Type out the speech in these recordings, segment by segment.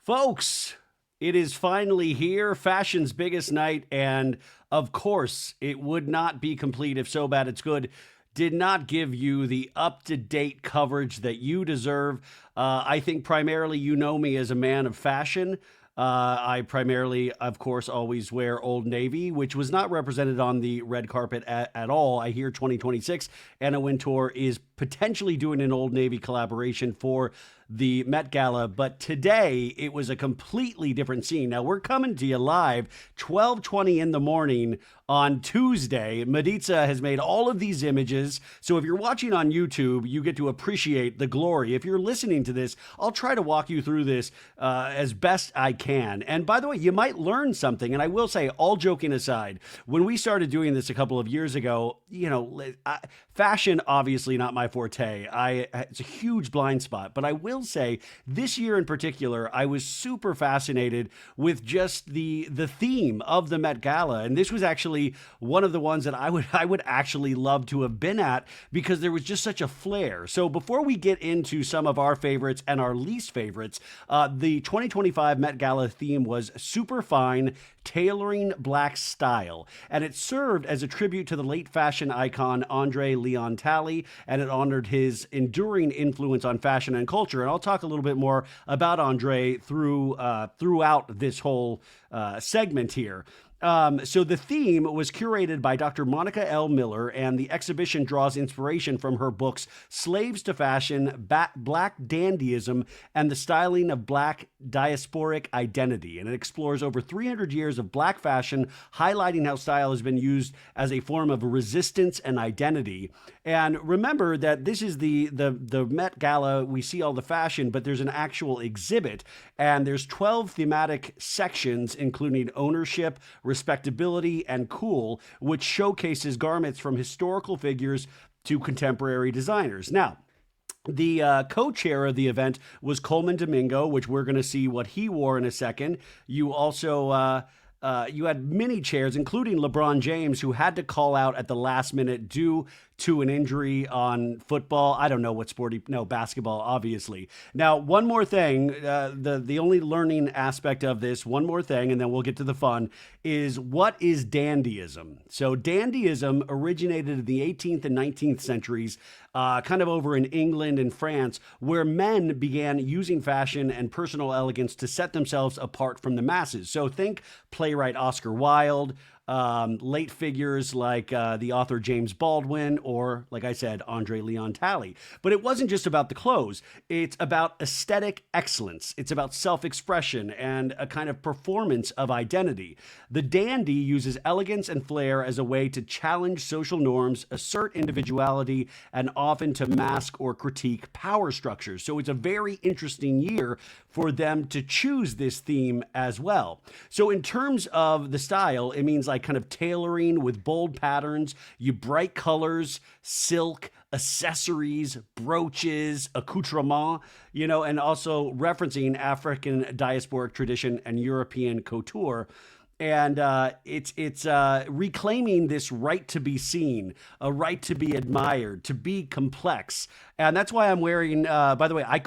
Folks, it is finally here, fashion's biggest night, and of course, it would not be complete if So Bad It's Good did not give you the up-to-date coverage that you deserve. I think primarily you know me as a man of fashion. I primarily, of course, always wear Old Navy, which was not represented on the red carpet at all. I hear 2026 Anna Wintour is potentially doing an Old Navy collaboration for the Met Gala, but today it was a completely different scene. Now we're coming to you live 12:20 in the morning on Tuesday. Maritza has made all of these images, so if you're watching on YouTube, you get to appreciate the glory. If you're listening to this, I'll try to walk you through this as best I can. And by the way, you might learn something, and I will say, all joking aside, when we started doing this a couple of years ago, fashion, obviously not my forte. It's a huge blind spot, but I will say this year in particular, I was super fascinated with just the theme of the Met Gala. And this was actually one of the ones that I would actually love to have been at because there was just such a flair. So before we get into some of our favorites and our least favorites, the 2025 Met Gala theme was super fine, tailoring black style. And it served as a tribute to the late fashion icon Andre Leon Talley, and it honored his enduring influence on fashion and culture. And I'll talk a little bit more about Andre throughout this whole segment here. So the theme was curated by Dr. Monica L. Miller, and the exhibition draws inspiration from her books Slaves to Fashion, Black Dandyism, and the Styling of Black Diasporic Identity. And it explores over 300 years of Black fashion, highlighting how style has been used as a form of resistance and identity. And remember that this is the Met Gala. We see all the fashion, but there's an actual exhibit, and there's 12 thematic sections, including ownership, respectability, and cool, which showcases garments from historical figures to contemporary designers. Now, the co-chair of the event was Coleman Domingo, which we're going to see what he wore in a second. You also you had many chairs, including LeBron James, who had to call out at the last minute due to an injury on football. I don't know what sport basketball, obviously. Now, one more thing, the only learning aspect of this, one more thing, and then we'll get to the fun, is what is dandyism? So dandyism originated in the 18th and 19th centuries, kind of over in England and France, where men began using fashion and personal elegance to set themselves apart from the masses. So think playwright Oscar Wilde, late figures like the author James Baldwin, or, like I said, Andre Leon Talley. But it wasn't just about the clothes. It's about aesthetic excellence. It's about self-expression and a kind of performance of identity. The dandy uses elegance and flair as a way to challenge social norms, assert individuality, and often to mask or critique power structures. So it's a very interesting year for them to choose this theme as well. So in terms of the style, it means like kind of tailoring with bold patterns, bright colors, silk, accessories, brooches, accoutrement, and also referencing African diasporic tradition and European couture. And it's reclaiming this right to be seen, a right to be admired, to be complex. And that's why I'm wearing, by the way, I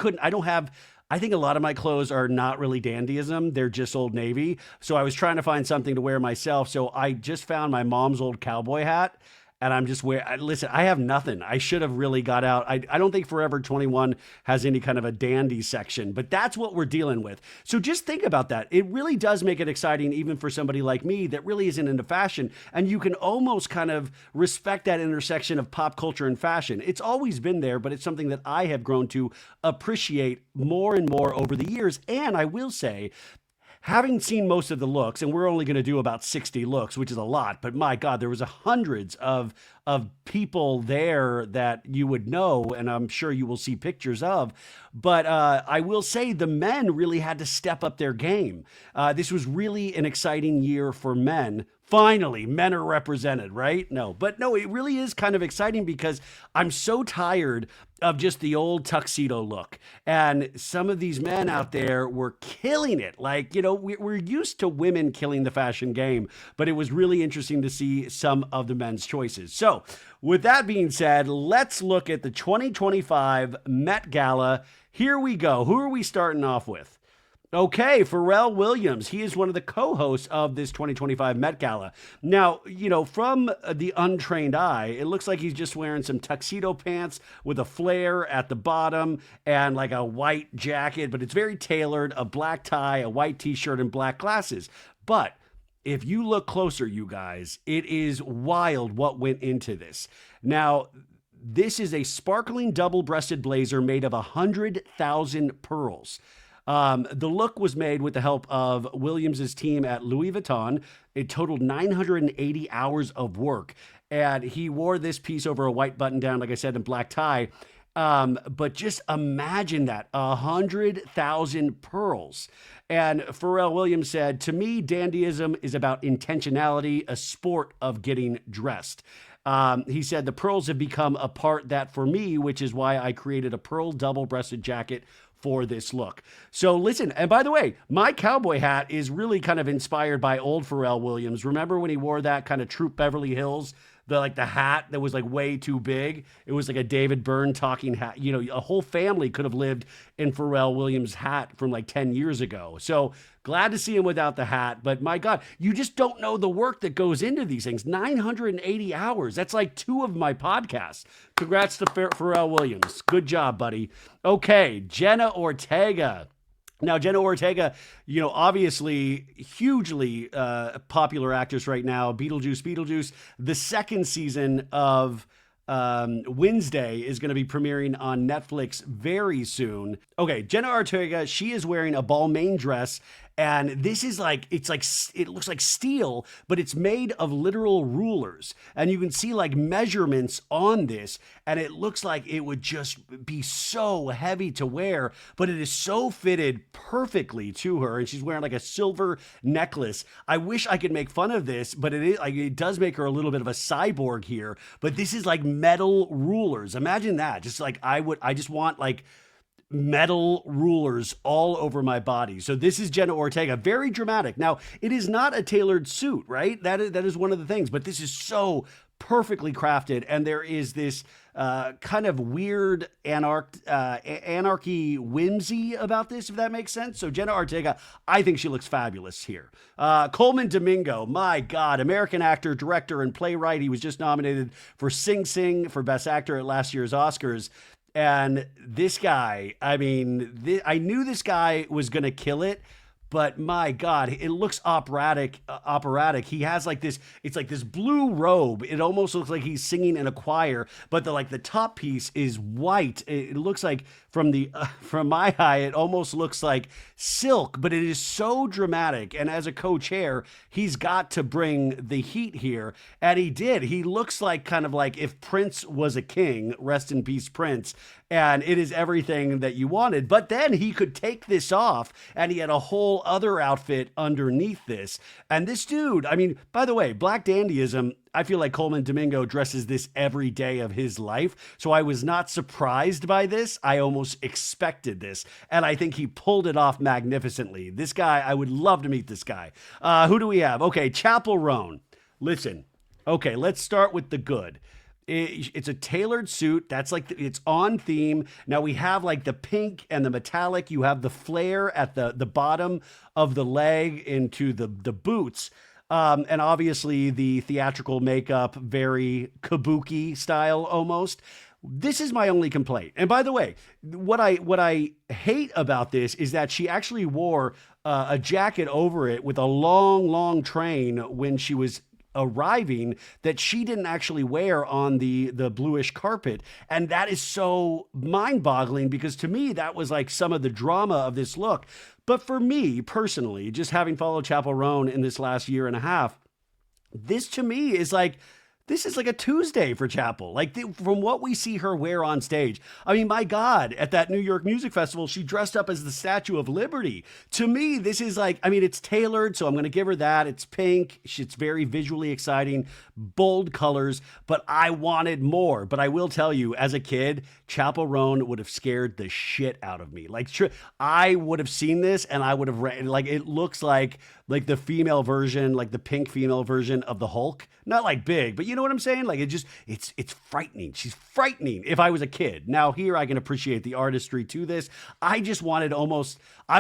think a lot of my clothes are not really dandyism. They're just Old Navy. So I was trying to find something to wear myself. So I just found my mom's old cowboy hat. And I'm just listen, I have nothing. I should have really got out. I don't think Forever 21 has any kind of a dandy section, but that's what we're dealing with. So just think about that. It really does make it exciting, even for somebody like me that really isn't into fashion. And you can almost kind of respect that intersection of pop culture and fashion. It's always been there, but it's something that I have grown to appreciate more and more over the years. And I will say, having seen most of the looks, and we're only going to do about 60 looks, which is a lot, but my God, there was hundreds of people there that you would know, and I'm sure you will see pictures of. But I will say the men really had to step up their game. This was really an exciting year for men. Finally, men are represented, right? No, it really is kind of exciting because I'm so tired of just the old tuxedo look. And some of these men out there were killing it. Like, we're used to women killing the fashion game, but it was really interesting to see some of the men's choices. So with that being said, let's look at the 2025 Met Gala. Here we go. Who are we starting off with? Okay, Pharrell Williams. He is one of the co-hosts of this 2025 Met Gala. Now, from the untrained eye, it looks like he's just wearing some tuxedo pants with a flare at the bottom and like a white jacket, but it's very tailored, a black tie, a white t-shirt, and black glasses. But if you look closer, you guys, it is wild what went into this. Now, this is a sparkling double-breasted blazer made of 100,000 pearls. The look was made with the help of Williams' team at Louis Vuitton. It totaled 980 hours of work. And he wore this piece over a white button down, like I said, and black tie. But just imagine that, 100,000 pearls. And Pharrell Williams said, "To me, dandyism is about intentionality, a sport of getting dressed." He said, "The pearls have become a part that for me, which is why I created a pearl double-breasted jacket for this look." So listen, and by the way, my cowboy hat is really kind of inspired by old Pharrell Williams. Remember when he wore that kind of Troop Beverly Hills, the hat that was like way too big? It was like a David Byrne talking hat. A whole family could have lived in Pharrell Williams' hat from like 10 years ago. So glad to see him without the hat, but my God, you just don't know the work that goes into these things. 980 hours. That's like 2 of my podcasts. Congrats to Pharrell Williams. Good job, buddy. Okay, Jenna Ortega. Now, Jenna Ortega, obviously hugely popular actress right now. Beetlejuice. The second season of Wednesday is going to be premiering on Netflix very soon. Okay, Jenna Ortega, she is wearing a Balmain dress. And this is it looks like steel, but it's made of literal rulers. And you can see like measurements on this. And it looks like it would just be so heavy to wear, but it is so fitted perfectly to her. And she's wearing like a silver necklace. I wish I could make fun of this, but it does make her a little bit of a cyborg here. But this is like metal rulers. Imagine that. I just want like metal rulers all over my body. So this is Jenna Ortega, very dramatic. Now, it is not a tailored suit, right? That is one of the things, but this is so perfectly crafted, and there is this kind of weird anarchy whimsy about this, if that makes sense. So Jenna Ortega, I think she looks fabulous here. Coleman Domingo, my God, American actor, director, and playwright. He was just nominated for Sing Sing for Best Actor at last year's Oscars. And this guy, I knew this guy was going to kill it, but my God, it looks operatic. He has like this, it's like this blue robe. It almost looks like he's singing in a choir, but the top piece is white. It looks like from my eye, it almost looks like silk, but it is so dramatic. And as a co-chair, he's got to bring the heat here. And he did. He looks like kind of like if Prince was a king, rest in peace, Prince. And it is everything that you wanted. But then he could take this off and he had a whole other outfit underneath this. And this dude, by the way, Black Dandyism, I feel like Coleman Domingo dresses this every day of his life. So I was not surprised by this. I almost expected this. And I think he pulled it off magnificently. This guy, I would love to meet this guy. Who do we have? Okay, Chappell Roan. Listen. Okay, let's start with the good. It's a tailored suit. That's like, it's on theme. Now we have like the pink and the metallic. You have the flare at the bottom of the leg into the boots. And obviously the theatrical makeup, very kabuki style almost. This is my only complaint. And by the way, what I hate about this is that she actually wore a jacket over it with a long train when she was arriving that she didn't actually wear on the bluish carpet. And that is so mind-boggling because to me, that was like some of the drama of this look. But for me personally, just having followed Chappell Roan in this last year and a half, this to me is like, this is like a Tuesday for Chappell. From what we see her wear on stage. My God, at that New York Music Festival, she dressed up as the Statue of Liberty. To me, this is like, it's tailored, so I'm going to give her that. It's pink. It's very visually exciting, bold colors, but I wanted more. But I will tell you, as a kid, Chappell Roan would have scared the shit out of me. I would have seen this and I would have, it looks like like the female version, like the pink female version of the Hulk. Not like big, but you know what I'm saying? Like it's frightening. She's frightening if I was a kid. Now here I can appreciate the artistry to this. I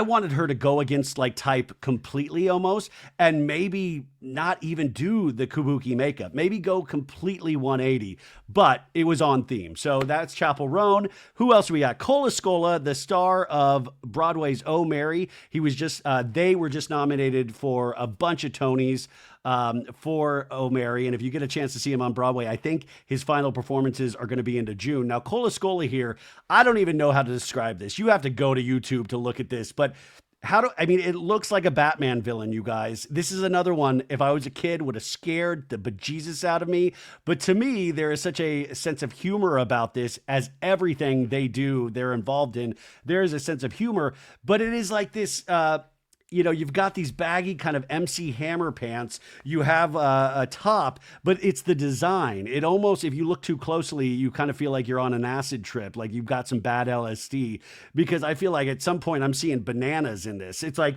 wanted her to go against like type completely almost, and maybe not even do the kabuki makeup. Maybe go completely 180, but it was on theme. So that's Chapel Roan. Who else we got? Klesla, the star of Broadway's Oh Mary. They were just nominated for a bunch of Tonys for Oh Mary. And if you get a chance to see him on Broadway, I think his final performances are going to be into June. Now, Klesla here, I don't even know how to describe this. You have to go to YouTube to look at this, but it looks like a Batman villain, you guys. This is another one, if I was a kid, would have scared the bejesus out of me. But to me, there is such a sense of humor about this, as everything they're involved in. There is a sense of humor, but it is like this, you've got these baggy kind of MC Hammer pants. You have a top, but it's the design. It almost, if you look too closely, you kind of feel like you're on an acid trip, like you've got some bad LSD, because I feel like at some point I'm seeing bananas in this. It's like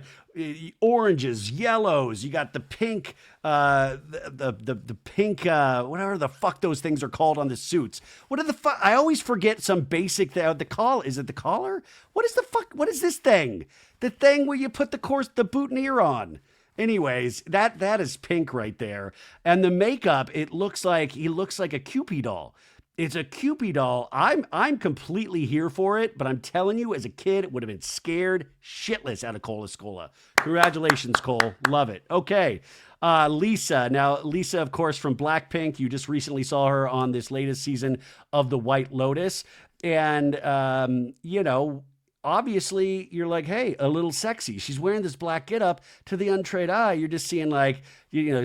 oranges, yellows. You got the pink, the pink, whatever the fuck those things are called on the suits. What are the fuck? I always forget some basic thing. Is it the collar? What is the fuck? What is this thing? The thing where you put the boutonniere on. Anyways, that is pink right there. And the makeup, he looks like a Cupid doll. It's a Cupid doll. I'm completely here for it, but I'm telling you, as a kid, it would have been scared shitless out of Klesla. Congratulations, Cole. Love it. Okay. Lisa. Now, Lisa, of course, from Blackpink. You just recently saw her on this latest season of The White Lotus. And, obviously you're like, hey, a little sexy. She's wearing this black getup. To the untrained eye, you're just seeing like,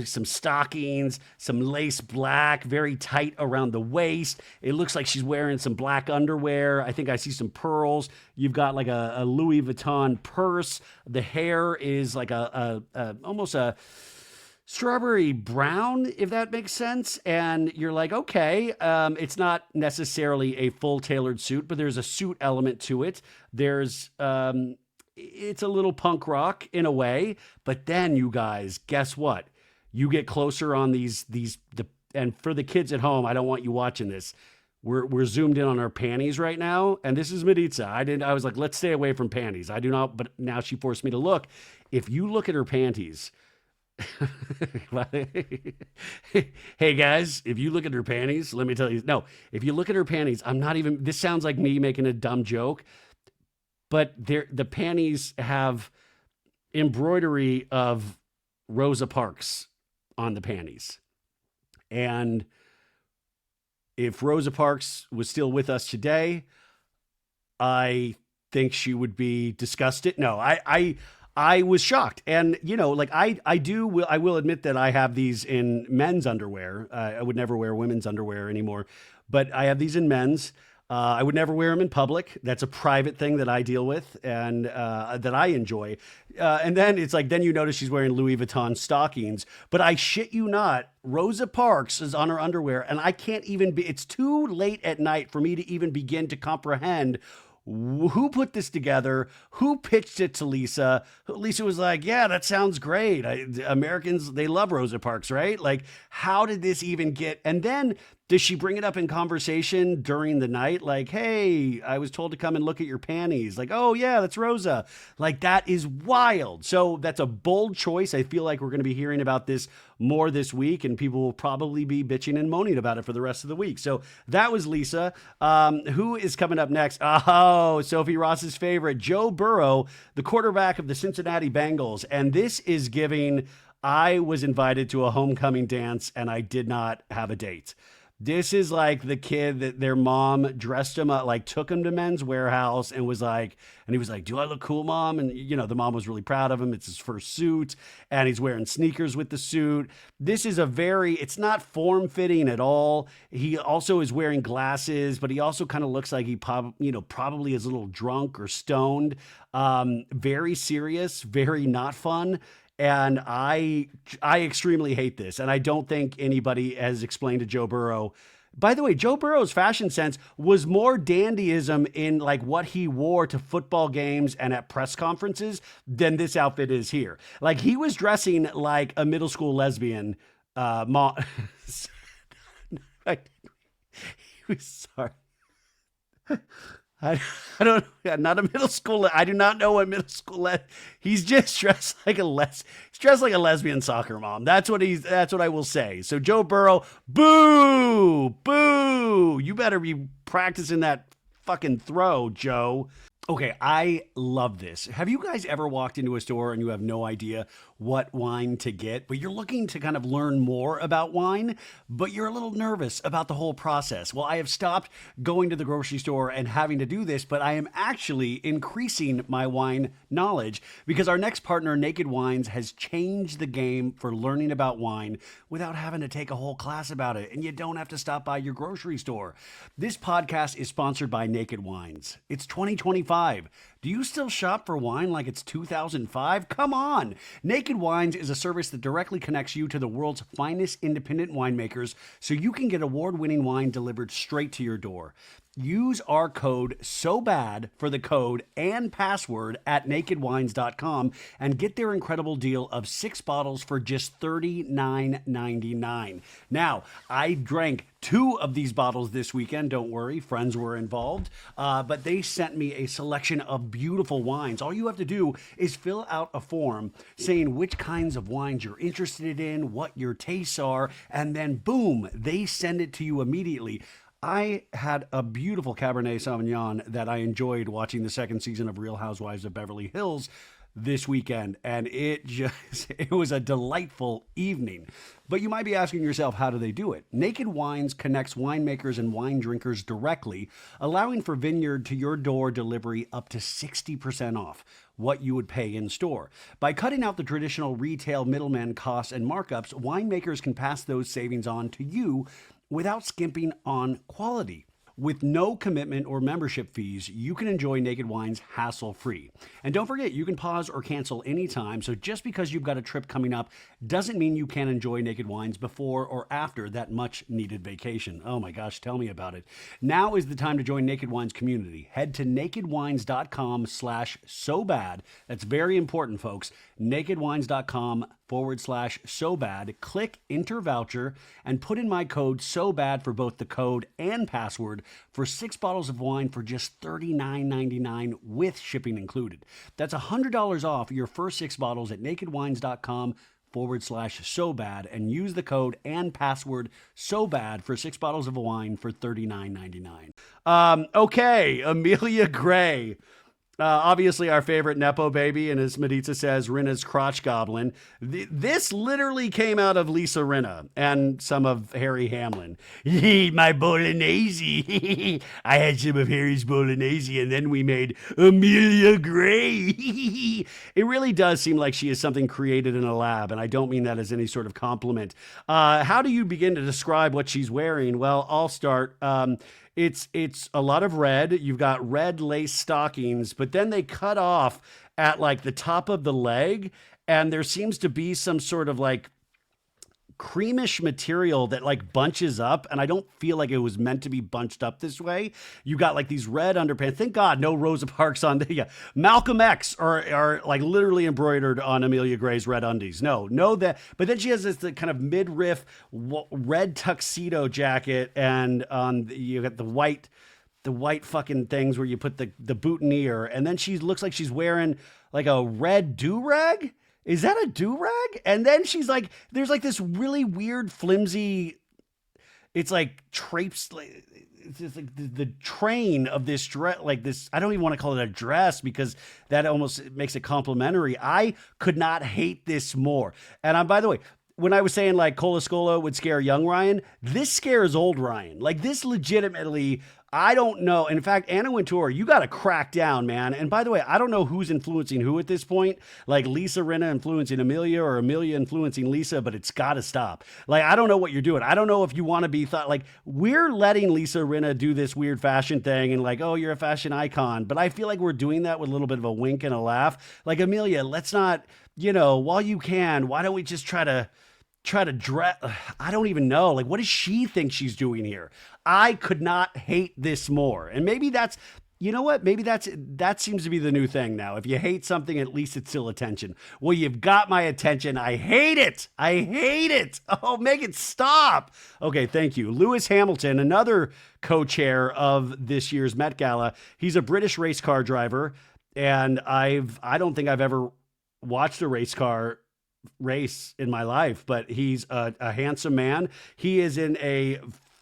some stockings, some lace black, very tight around the waist. It looks like she's wearing some black underwear. I think I see some pearls. You've got like a Louis Vuitton purse. The hair is like almost a strawberry brown, if that makes sense. And you're like, okay, it's not necessarily a full tailored suit, but there's a suit element to it. It's a little punk rock in a way, but then you guys, guess what? You get closer on and for the kids at home, I don't want you watching this. We're zoomed in on her panties right now. And this is Maritza. I was like, let's stay away from panties. I do not, but now she forced me to look. If you look at her panties, hey guys, if you look at her panties, let me tell you, no, if you look at her panties, this sounds like me making a dumb joke, but the panties have embroidery of Rosa Parks on the panties. And if Rosa Parks was still with us today, I think she would be disgusted. No, I was shocked. And, I will admit that I have these in men's underwear. I would never wear women's underwear anymore, but I have these in men's. I would never wear them in public. That's a private thing that I deal with and that I enjoy. And then it's like, then you notice she's wearing Louis Vuitton stockings, but I shit you not, Rosa Parks is on her underwear, and I can't even it's too late at night for me to even begin to comprehend who put this together, who pitched it to Lisa. Lisa was like, yeah, that sounds great. Americans, they love Rosa Parks, right? Like, how did this even get? And then does she bring it up in conversation during the night? Like, hey, I was told to come and look at your panties. Like, oh yeah, that's Rosa. Like, that is wild. So that's a bold choice. I feel like we're going to be hearing about this more this week, and people will probably be bitching and moaning about it for the rest of the week. So that was Lisa. Who is coming up next? Oh, Sophie Ross's favorite, Joe Burrow, the quarterback of the Cincinnati Bengals. And this is giving, I was invited to a homecoming dance and I did not have a date. This is like the kid that their mom dressed him up, like took him to Men's Warehouse and he was like, do I look cool, Mom? And, the mom was really proud of him. It's his first suit and he's wearing sneakers with the suit. This is it's not form-fitting at all. He also is wearing glasses, but he also kind of looks like he probably is a little drunk or stoned. Very serious, very not fun. And I extremely hate this. And I don't think anybody has explained to Joe Burrow By the way, Joe Burrow's fashion sense was more dandyism in like what he wore to football games and at press conferences than this outfit is here. Like he was dressing like a middle school lesbian. He was sorry. I don't, not a middle school. I do not know what middle school. He's just dressed like he's dressed like a lesbian soccer mom. That's what I will say. So Joe Burrow, boo, boo. You better be practicing that fucking throw, Joe. Okay, I love this. Have you guys ever walked into a store and you have no idea what wine to get, but you're looking to kind of learn more about wine, but you're a little nervous about the whole process? Well, I have stopped going to the grocery store and having to do this, but I am actually increasing my wine knowledge because our next partner, Naked Wines, has changed the game for learning about wine without having to take a whole class about it, and you don't have to stop by your grocery store. This podcast is sponsored by Naked Wines. It's 2025. Do you still shop for wine like it's 2005? Come on! Naked Wines is a service that directly connects you to the world's finest independent winemakers so you can get award-winning wine delivered straight to your door. Use our code SOBAD for the code and password at nakedwines.com and get their incredible deal of 6 bottles for just $39.99. Now, I drank 2 of these bottles this weekend. Don't worry, friends were involved, but they sent me a selection of beautiful wines. All you have to do is fill out a form saying which kinds of wines you're interested in, what your tastes are, and then boom, they send it to you immediately. I had a beautiful Cabernet Sauvignon that I enjoyed watching the second season of Real Housewives of Beverly Hills this weekend, and it was a delightful evening. But you might be asking yourself, how do they do it? Naked Wines connects winemakers and wine drinkers directly, allowing for vineyard to your door delivery up to 60% off what you would pay in store. By cutting out the traditional retail middleman costs and markups, winemakers can pass those savings on to you without skimping on quality. With no commitment or membership fees, you can enjoy Naked Wines hassle-free. And don't forget, you can pause or cancel anytime, so just because you've got a trip coming up doesn't mean you can't enjoy Naked Wines before or after that much-needed vacation. Oh my gosh, tell me about it. Now is the time to join Naked Wines community. Head to nakedwines.com/SoBad. That's very important, folks. nakedwines.com/SoBad. Click Enter Voucher and put in my code SOBAD for both the code and password for 6 bottles of wine for just $39.99 with shipping included. That's $100 off your first 6 bottles at nakedwines.com/SoBad and use the code and password SOBAD for 6 bottles of wine for $39.99. Okay, Amelia Gray. Obviously our favorite Nepo baby, and as Maritza says, Rinna's crotch goblin. This literally came out of Lisa Rinna and some of Harry Hamlin. My bolognese. I had some of Harry's bolognese, and then we made Amelia Gray. It really does seem like she is something created in a lab, and I don't mean that as any sort of compliment. How do you begin to describe what she's wearing? Well, I'll start. It's a lot of red. You've got red lace stockings, but then they cut off at like the top of the leg, and there seems to be some sort of like creamish material that like bunches up, and I don't feel like it was meant to be bunched up this way. You got like these red underpants. Thank God no Rosa Parks on the Malcolm X are like literally embroidered on Amelia Gray's red undies. No that. But then she has this kind of midriff red tuxedo jacket, and you got the white fucking things where you put the boutonniere, and then she looks like she's wearing like a red do-rag. Is that a do-rag? And then she's like, there's like this really weird flimsy, it's like drapes, it's just like the train of this dress, like this, I don't even want to call it a dress because that almost makes it complimentary. I could not hate this more. And by the way, when I was saying like Cola Scola would scare young Ryan, this scares old Ryan. Like this legitimately, I don't know. In fact, Anna Wintour, you got to crack down, man. And by the way, I don't know who's influencing who at this point, like Lisa Rinna influencing Amelia or Amelia influencing Lisa, but it's got to stop. Like, I don't know what you're doing. I don't know if you want to be thought like we're letting Lisa Rinna do this weird fashion thing and like, oh, you're a fashion icon. But I feel like we're doing that with a little bit of a wink and a laugh. Like, Amelia, let's not, while you can, why don't we just try to try to dress. I don't even know. Like, what does she think she's doing here? I could not hate this more. And maybe that's, you know what? Maybe that seems to be the new thing now. If you hate something, at least it's still attention. Well, you've got my attention. I hate it. I hate it. Oh, make it stop. Okay, thank you. Lewis Hamilton, another co-chair of this year's Met Gala. He's a British race car driver, and I don't think I've ever watched a race car race in my life, but he's a handsome man. He is in a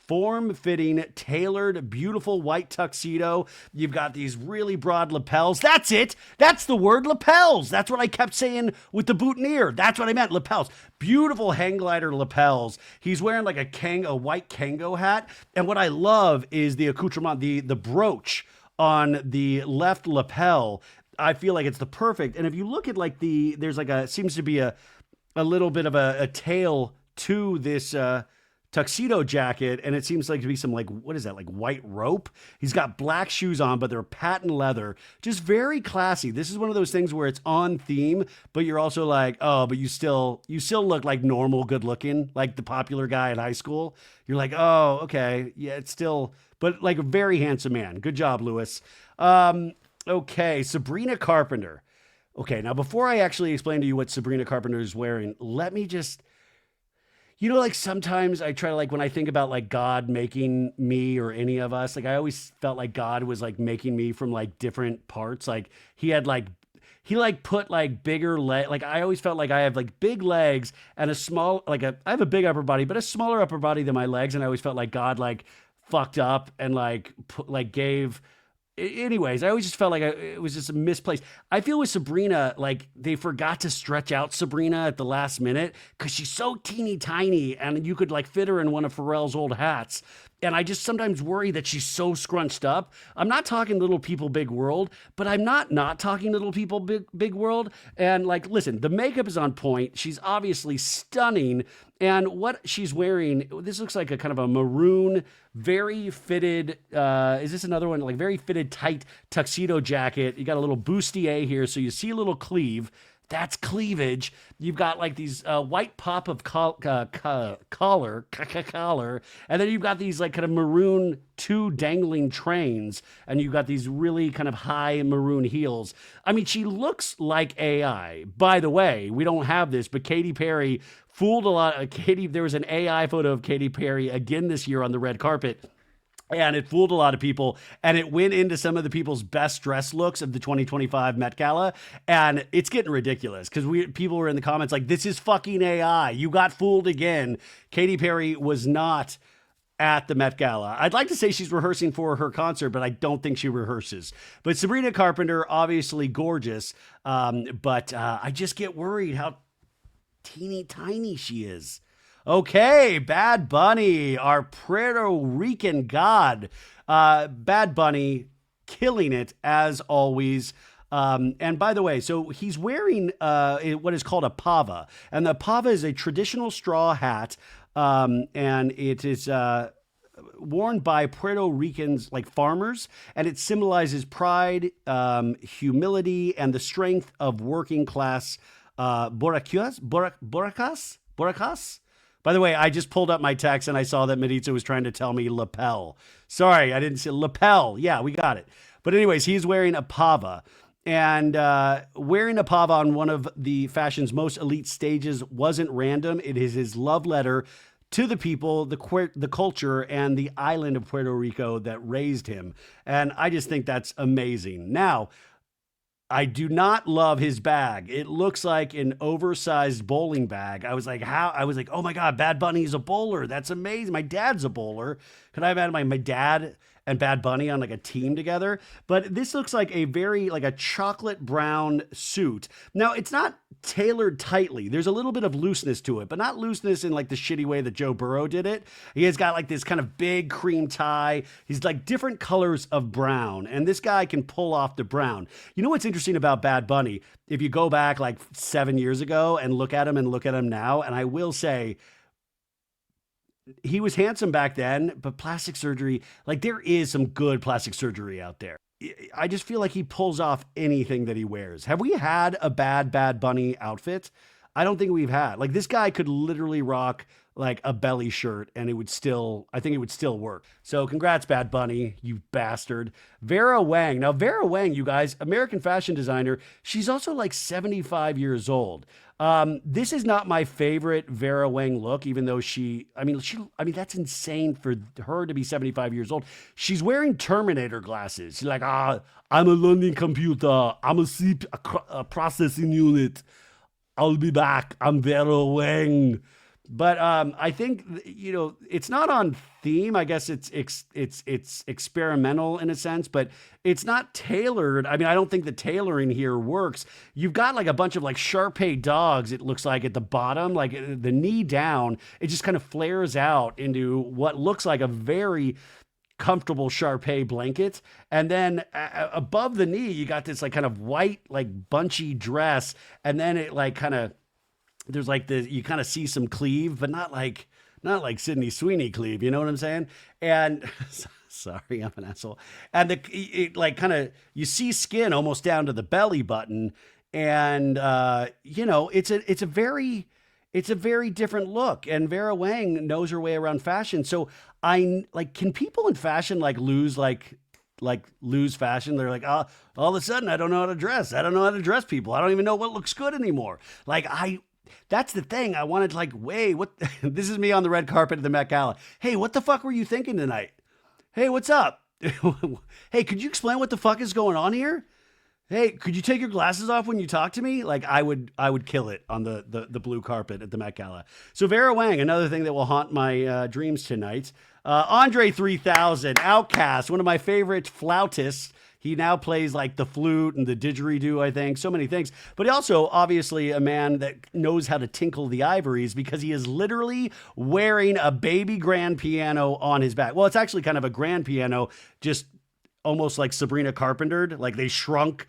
form-fitting, tailored, beautiful white tuxedo. You've got these really broad lapels. That's it. That's the word, lapels. That's what I kept saying with the boutonniere. That's what I meant, lapels. Beautiful hang glider lapels. He's wearing like a white Kango hat. And what I love is the accoutrement, the brooch on the left lapel. I feel like it's the perfect. And if you look at like there's like seems to be a little bit of a tail to this tuxedo jacket, and it seems like to be some like, what is that, like white rope? He's got black shoes on, but they're patent leather. Just very classy. This is one of those things where it's on theme, but you're also like, oh, but you still look like normal good looking, like the popular guy in high school. You're like, oh, okay. Yeah, it's still, but like a very handsome man. Good job, Lewis. Okay, Sabrina Carpenter. Okay, now before I actually explain to you what Sabrina Carpenter is wearing, let me just, like sometimes I try to, like when I think about like God making me or any of us, like I always felt like God was like making me from like different parts. Like he put like bigger leg. Like I always felt like I have like big legs and I have a big upper body, but a smaller upper body than my legs. And I always felt like God like fucked up and gave. Anyways, I always just felt like it was just a misplaced. I feel with Sabrina, like they forgot to stretch out Sabrina at the last minute because she's so teeny tiny and you could like fit her in one of Pharrell's old hats. And I just sometimes worry that she's so scrunched up. I'm not talking Little People Big World, but I'm not talking Little People Big World. And like, listen, the makeup is on point. She's obviously stunning. And what she's wearing, this looks like a kind of a maroon, very fitted, is this another one? Like very fitted, tight tuxedo jacket. You got a little bustier here, so you see a little cleave. That's cleavage. You've got like these white pop of collar, and then you've got these like kind of maroon two dangling trains, and you've got these really kind of high maroon heels. I mean, she looks like AI. By the way, we don't have this, but Katy Perry fooled a lot. There was an AI photo of Katy Perry again this year on the red carpet. And it fooled a lot of people, and it went into some of the people's best dress looks of the 2025 Met Gala, and it's getting ridiculous because people were in the comments like, this is fucking AI. You got fooled again. Katy Perry was not at the Met Gala. I'd like to say she's rehearsing for her concert, but I don't think she rehearses. But Sabrina Carpenter, obviously gorgeous, but I just get worried how teeny tiny she is. Okay, Bad Bunny, our Puerto Rican god. Bad Bunny killing it as always. And by the way, so he's wearing what is called a pava. And the pava is a traditional straw hat. And it is worn by Puerto Ricans, like farmers. And it symbolizes pride, humility, and the strength of working class borracas. By the way, I just pulled up my text and I saw that Maritza was trying to tell me lapel. Sorry, I didn't say lapel. Yeah, we got it. But anyways, he's wearing a pava. And wearing a pava on one of the fashion's most elite stages wasn't random. It is his love letter to the people, the culture, and the island of Puerto Rico that raised him. And I just think that's amazing. Now, I do not love his bag. It looks like an oversized bowling bag. I was like, oh my God, Bad Bunny's a bowler. That's amazing. My dad's a bowler. Could I have had my dad and Bad Bunny on like a team together? But this looks like a chocolate brown suit. Now, it's not tailored tightly. There's a little bit of looseness to it, but not looseness in like the shitty way that Joe Burrow did it. He has got like this kind of big cream tie. He's like different colors of brown, and this guy can pull off the brown. You know what's interesting about Bad Bunny? If you go back like 7 years ago and look at him now, and I will say, he was handsome back then, but plastic surgery, like there is some good plastic surgery out there. I just feel like he pulls off anything that he wears. Have we had a Bad Bunny outfit? I don't think we've had. Like this guy could literally rock like a belly shirt and I think it would still work. So congrats, Bad Bunny, you bastard. Vera Wang. Now, Vera Wang, you guys, American fashion designer, she's also like 75 years old. This is not my favorite Vera Wang look, even though I mean, that's insane for her to be 75 years old. She's wearing Terminator glasses. She's like, I'm a learning computer. I'm a processing unit. I'll be back. I'm Vera Wang. But I think it's not on theme. I guess it's experimental in a sense, but it's not tailored. I mean, I don't think the tailoring here works. You've got like a bunch of like Shar-Pei dogs. It looks like at the bottom, like the knee down, it just kind of flares out into what looks like a very comfortable Shar-Pei blanket. And then above the knee, you got this like kind of white, like bunchy dress. And then it like kind of, there's like you kind of see some cleave, but not like Sydney Sweeney cleave. You know what I'm saying? And sorry, I'm an asshole. And it like kind of, you see skin almost down to the belly button. And, it's a very different look. And Vera Wang knows her way around fashion. So can people in fashion lose fashion? They're like, oh, all of a sudden, I don't know how to dress. I don't know how to dress people. I don't even know what looks good anymore. That's the thing. I wanted what, this is me on the red carpet at the Met Gala. Hey, what the fuck were you thinking tonight? Hey, what's up? Hey, could you explain what the fuck is going on here? Hey, could you take your glasses off when you talk to me? Like I would kill it on the blue carpet at the Met Gala. So Vera Wang, another thing that will haunt my dreams tonight. Andre 3000, Outcast, one of my favorite flautists. He now plays like the flute and the didgeridoo, I think, so many things. But also, obviously, a man that knows how to tinkle the ivories because he is literally wearing a baby grand piano on his back. Well, it's actually kind of a grand piano, just almost like Sabrina Carpentered. Like they shrunk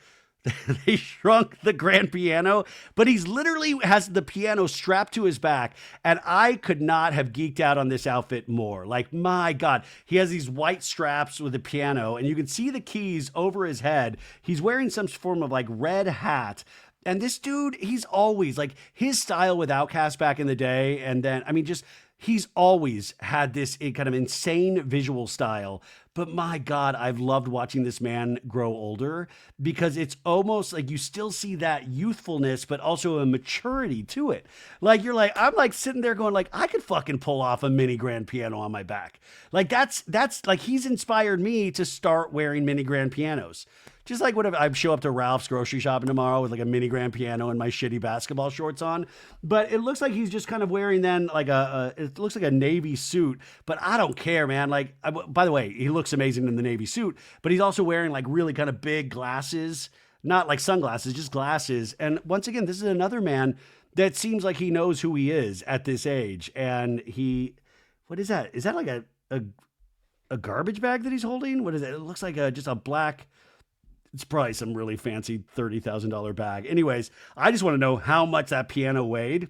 the grand piano, but he's literally has the piano strapped to his back. And I could not have geeked out on this outfit more. Like, my God, he has these white straps with the piano and you can see the keys over his head. He's wearing some form of like red hat. And this dude, he's always like his style with Outkast back in the day. And then, I mean, he's always had this kind of insane visual style. But my God, I've loved watching this man grow older because it's almost like you still see that youthfulness, but also a maturity to it. Like I'm like sitting there going like, I could fucking pull off a mini grand piano on my back. Like that's like, he's inspired me to start wearing mini grand pianos. Just like whatever, I show up to Ralph's grocery shopping tomorrow with like a mini grand piano and my shitty basketball shorts on. But it looks like he's just kind of wearing then like it looks like a Navy suit, but I don't care, man. Like, by the way, he looks amazing in the Navy suit, but he's also wearing like really kind of big glasses, not like sunglasses, just glasses. And once again, this is another man that seems like he knows who he is at this age. And what is that? Is that like a garbage bag that he's holding? What is it? It looks like just a black... It's probably some really fancy $30,000 bag. Anyways, I just want to know how much that piano weighed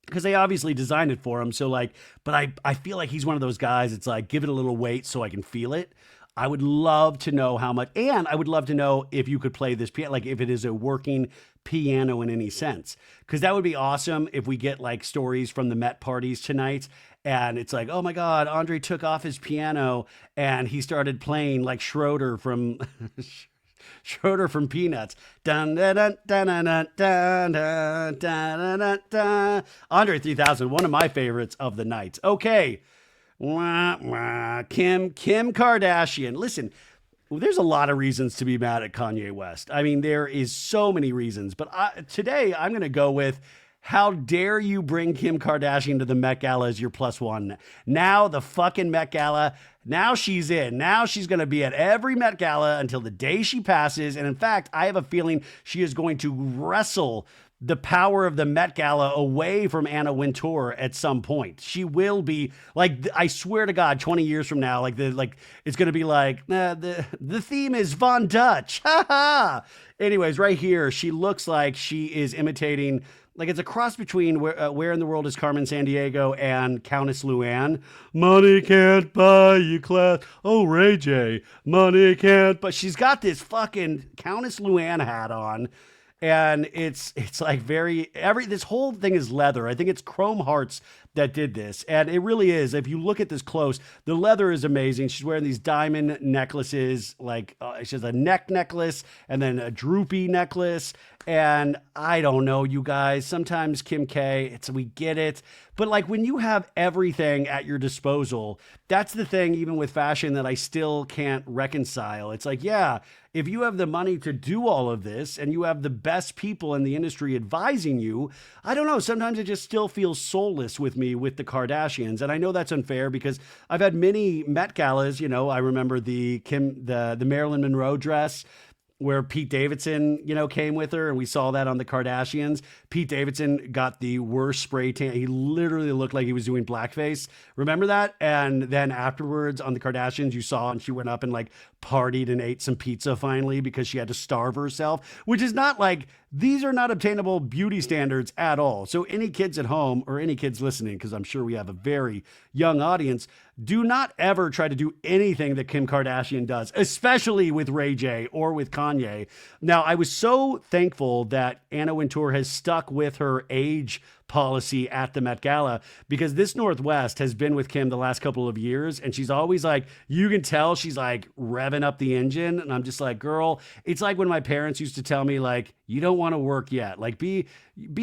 because they obviously designed it for him. So but I feel like he's one of those guys. It's like, give it a little weight so I can feel it. I would love to know how much, and I would love to know if you could play this piano, like if it is a working piano in any sense, because that would be awesome if we get like stories from the Met parties tonight. And it's like, oh my God, Andre took off his piano and he started playing like Schroeder from... Schroeder from Peanuts. Dun, dun, dun, dun, dun, dun, dun, dun, dun, dun. Andre 3000, one of my favorites of the night. Okay. Wah, wah. Kim Kardashian. Listen, there's a lot of reasons to be mad at Kanye West. I mean, there is so many reasons. But today, I'm going to go with, how dare you bring Kim Kardashian to the Met Gala as your +1? Now the fucking Met Gala, now she's in. Now she's going to be at every Met Gala until the day she passes. And in fact, I have a feeling she is going to wrestle the power of the Met Gala away from Anna Wintour at some point. She will be like, I swear to God, 20 years from now, it's going to be like, the theme is Von Dutch. Ha ha. Anyways, right here, she looks like she is imitating, like it's a cross between Where in the World is Carmen Sandiego and Countess Luann. Money can't buy you class. Oh, Ray J. Money can't. But she's got this fucking Countess Luann hat on. And it's like this whole thing is leather. I think it's Chrome Hearts that did this. And it really is. If you look at this close, the leather is amazing. She's wearing these diamond necklaces, like she has a neck necklace and then a droopy necklace. And I don't know, you guys, sometimes Kim K, we get it. But like when you have everything at your disposal, that's the thing, even with fashion, that I still can't reconcile. It's like, yeah, if you have the money to do all of this and you have the best people in the industry advising you, I don't know, sometimes it just still feels soulless with me with the Kardashians. And I know that's unfair because I've had many Met Galas, I remember the Marilyn Monroe dress where Pete Davidson, came with her, and we saw that on the Kardashians. Pete Davidson got the worst spray tan. He literally looked like he was doing blackface. Remember that? And then afterwards on the Kardashians, you saw, and she went up and like partied and ate some pizza finally because she had to starve herself, which is not like, these are not obtainable beauty standards at all. So any kids at home or any kids listening, because I'm sure we have a very young audience, do not ever try to do anything that Kim Kardashian does, especially with Ray J or with Kanye. Now, I was so thankful that Anna Wintour has stuck with her age policy at the Met Gala, because this Northwest has been with Kim the last couple of years, and she's always like, you can tell she's like revving up the engine, and I'm just like, girl, it's like when my parents used to tell me like, you don't want to work yet, like be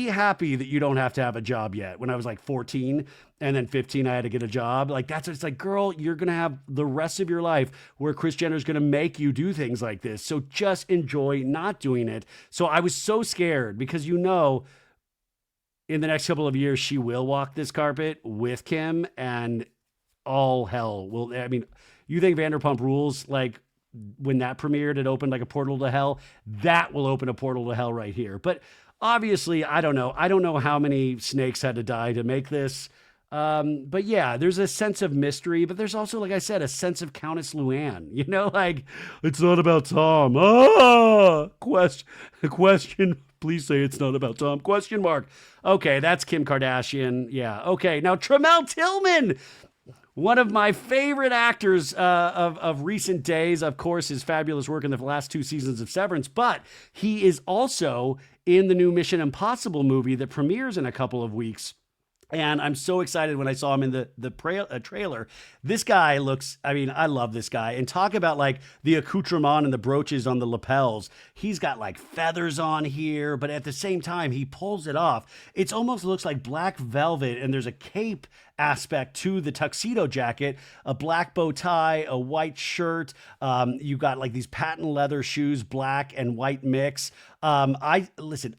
happy that you don't have to have a job yet. When I was like 14 and then 15, I had to get a job. Like that's what it's like, girl, you're gonna have the rest of your life where Kris Jenner's gonna make you do things like this, so just enjoy not doing it. So I was so scared because in the next couple of years, she will walk this carpet with Kim, and all hell will. I mean, you think Vanderpump Rules, like when that premiered, it opened like a portal to hell. That will open a portal to hell right here. But obviously, I don't know. I don't know how many snakes had to die to make this. But yeah, there's a sense of mystery, but there's also, like I said, a sense of Countess Luann, like it's not about Tom. Question. Please say it's not about Tom. Question mark. Okay, that's Kim Kardashian. Yeah. Okay. Now, Tramel Tillman, one of my favorite actors of recent days, of course, his fabulous work in the last 2 seasons of Severance, but he is also in the new Mission Impossible movie that premieres in a couple of weeks. And I'm so excited when I saw him in the trailer. This guy looks, I love this guy. And talk about like the accoutrement and the brooches on the lapels. He's got like feathers on here, but at the same time, he pulls it off. It almost looks like black velvet, and there's a cape aspect to the tuxedo jacket, a black bow tie, a white shirt. You got like these patent leather shoes, black and white mix. I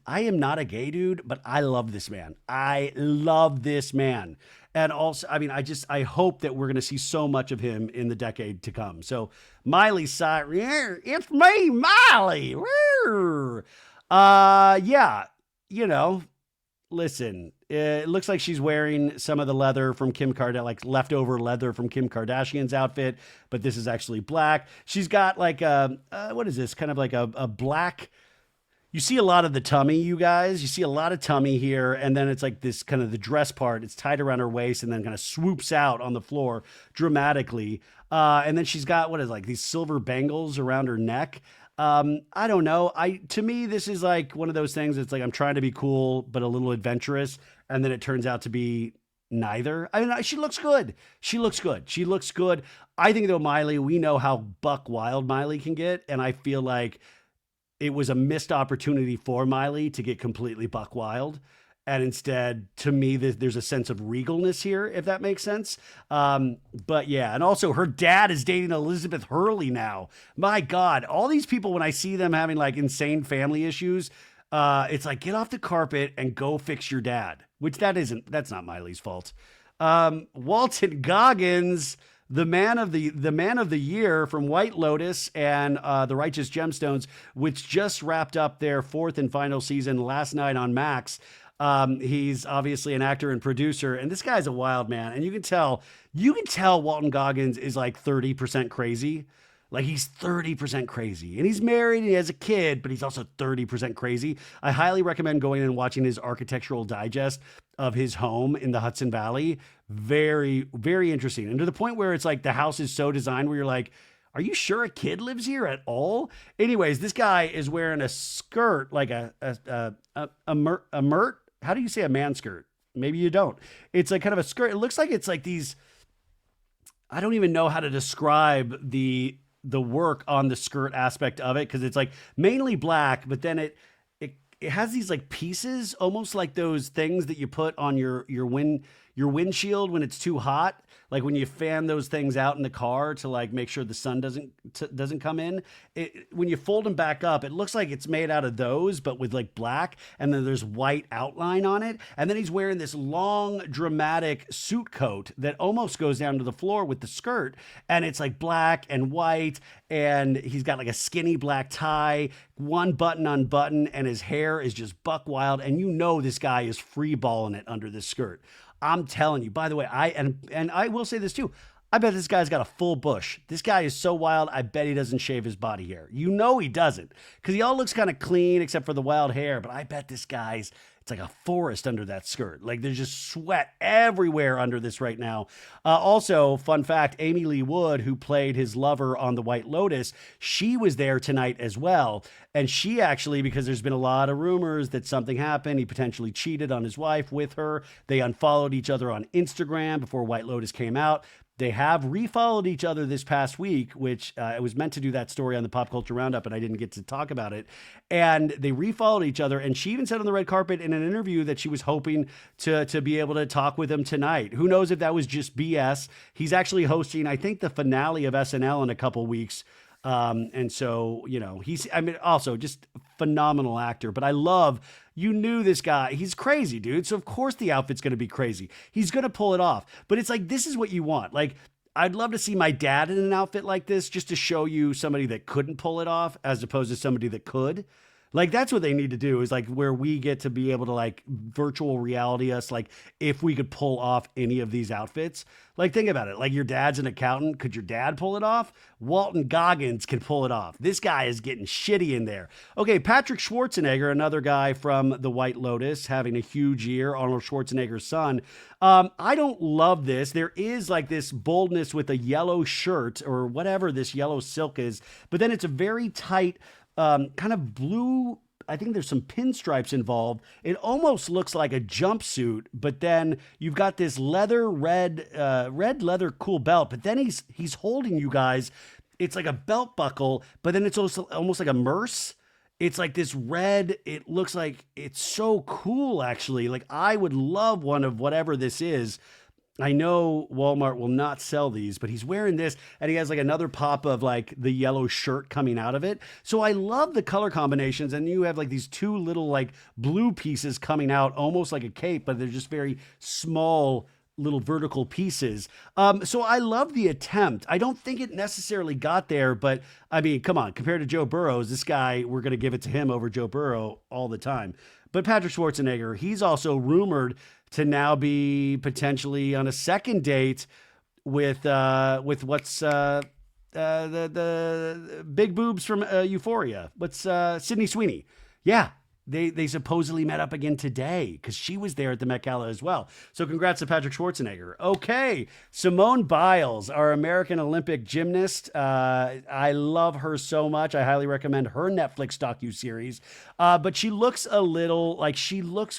am not a gay dude, but I love this man. I love this man. And also, I hope that we're going to see so much of him in the decade to come. So Miley Cyrus, it's me, Miley. Listen, it looks like she's wearing some of the leather from Kim Kardashian, like leftover leather from Kim Kardashian's outfit, but this is actually black. She's got like what is this? Kind of like a black. You see a lot of the tummy, you guys. You see a lot of tummy here, and then it's like this kind of the dress part. It's tied around her waist and then kind of swoops out on the floor dramatically. And then she's got these silver bangles around her neck. I don't know. To me, this is like one of those things. It's like I'm trying to be cool, but a little adventurous. And then it turns out to be neither. She looks good. She looks good. I think though, Miley, we know how buck wild Miley can get. And I feel like it was a missed opportunity for Miley to get completely buck wild. And instead, to me, there's a sense of regalness here, if that makes sense. But yeah, and also her dad is dating Elizabeth Hurley now. My God, all these people, when I see them having like insane family issues, it's like, get off the carpet and go fix your dad, which that's not Miley's fault. Walton Goggins, the man of the year from White Lotus and The Righteous Gemstones, which just wrapped up their 4th and final season last night on Max. He's obviously an actor and producer, and this guy's a wild man. And you can tell Walton Goggins is like 30% crazy. Like he's 30% crazy, and he's married and he has a kid, but he's also 30% crazy. I highly recommend going and watching his architectural digest of his home in the Hudson Valley. Very, very interesting. And to the point where it's like the house is so designed where you're like, are you sure a kid lives here at all? Anyways, this guy is wearing a skirt, like a mert. How do you say a man skirt? Maybe you don't. It's like kind of a skirt. It looks like it's like these, I don't even know how to describe the work on the skirt aspect of it, because it's like mainly black, but then it has these like pieces, almost like those things that you put on your windshield when it's too hot, like when you fan those things out in the car to like make sure the sun doesn't come in. When you fold them back up, it looks like it's made out of those, but with like black, and then there's white outline on it. And then he's wearing this long, dramatic suit coat that almost goes down to the floor with the skirt, and it's like black and white, and he's got like a skinny black tie, one button unbuttoned, and his hair is just buck wild, and you know this guy is free balling it under this skirt. I'm telling you. By the way, I will say this too. I bet this guy's got a full bush. This guy is so wild, I bet he doesn't shave his body hair. You know he doesn't, because he all looks kind of clean except for the wild hair, but I bet this guy's, it's like a forest under that skirt. Like there's just sweat everywhere under this right now. Also, fun fact, Amy Lee Wood, who played his lover on The White Lotus, she was there tonight as well. And she actually, because there's been a lot of rumors that something happened, he potentially cheated on his wife with her. They unfollowed each other on Instagram before White Lotus came out. They have refollowed each other this past week, which I was meant to do that story on the Pop Culture Roundup, and I didn't get to talk about it. And they refollowed each other, and she even said on the red carpet in an interview that she was hoping to be able to talk with him tonight. Who knows if that was just BS? He's actually hosting, I think, the finale of SNL in a couple weeks. And so, you know, also just phenomenal actor, but I love, you knew this guy, he's crazy, dude. So of course the outfit's going to be crazy. He's going to pull it off, but it's like, this is what you want. Like, I'd love to see my dad in an outfit like this, just to show you somebody that couldn't pull it off as opposed to somebody that could. Like, that's what they need to do, is like where we get to be able to like virtual reality us. Like if we could pull off any of these outfits, like think about it. Like your dad's an accountant. Could your dad pull it off? Walton Goggins can pull it off. This guy is getting shitty in there. Okay. Patrick Schwarzenegger, another guy from The White Lotus, having a huge year, Arnold Schwarzenegger's son. I don't love this. There is like this boldness with a yellow shirt or whatever this yellow silk is, but then it's a very tight, kind of blue. I think there's some pinstripes involved. It almost looks like a jumpsuit, but then you've got this red leather cool belt, but then he's holding, you guys. It's like a belt buckle, but then it's also almost like a merce. It's like this red, it looks like it's so cool, actually. Like I would love one of whatever this is. I know Walmart will not sell these, but he's wearing this and he has like another pop of like the yellow shirt coming out of it. So I love the color combinations, and you have like these two little like blue pieces coming out almost like a cape, but they're just very small little vertical pieces. So I love the attempt. I don't think it necessarily got there, but I mean, come on, compared to Joe Burrow, this guy, we're going to give it to him over Joe Burrow all the time. But Patrick Schwarzenegger, he's also rumored to now be potentially on a second date with what's the big boobs from Euphoria. What's Sydney Sweeney? Yeah. They supposedly met up again today because she was there at the Met Gala as well. So congrats to Patrick Schwarzenegger. Okay, Simone Biles, our American Olympic gymnast. I love her so much. I highly recommend her Netflix docuseries. But she looks a little like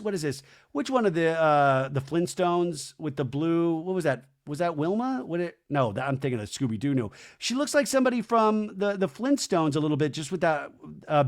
what is this? Which one of the Flintstones with the blue? What was that? Was that Wilma? No, I'm thinking of Scooby-Doo. No, she looks like somebody from the Flintstones a little bit, just with that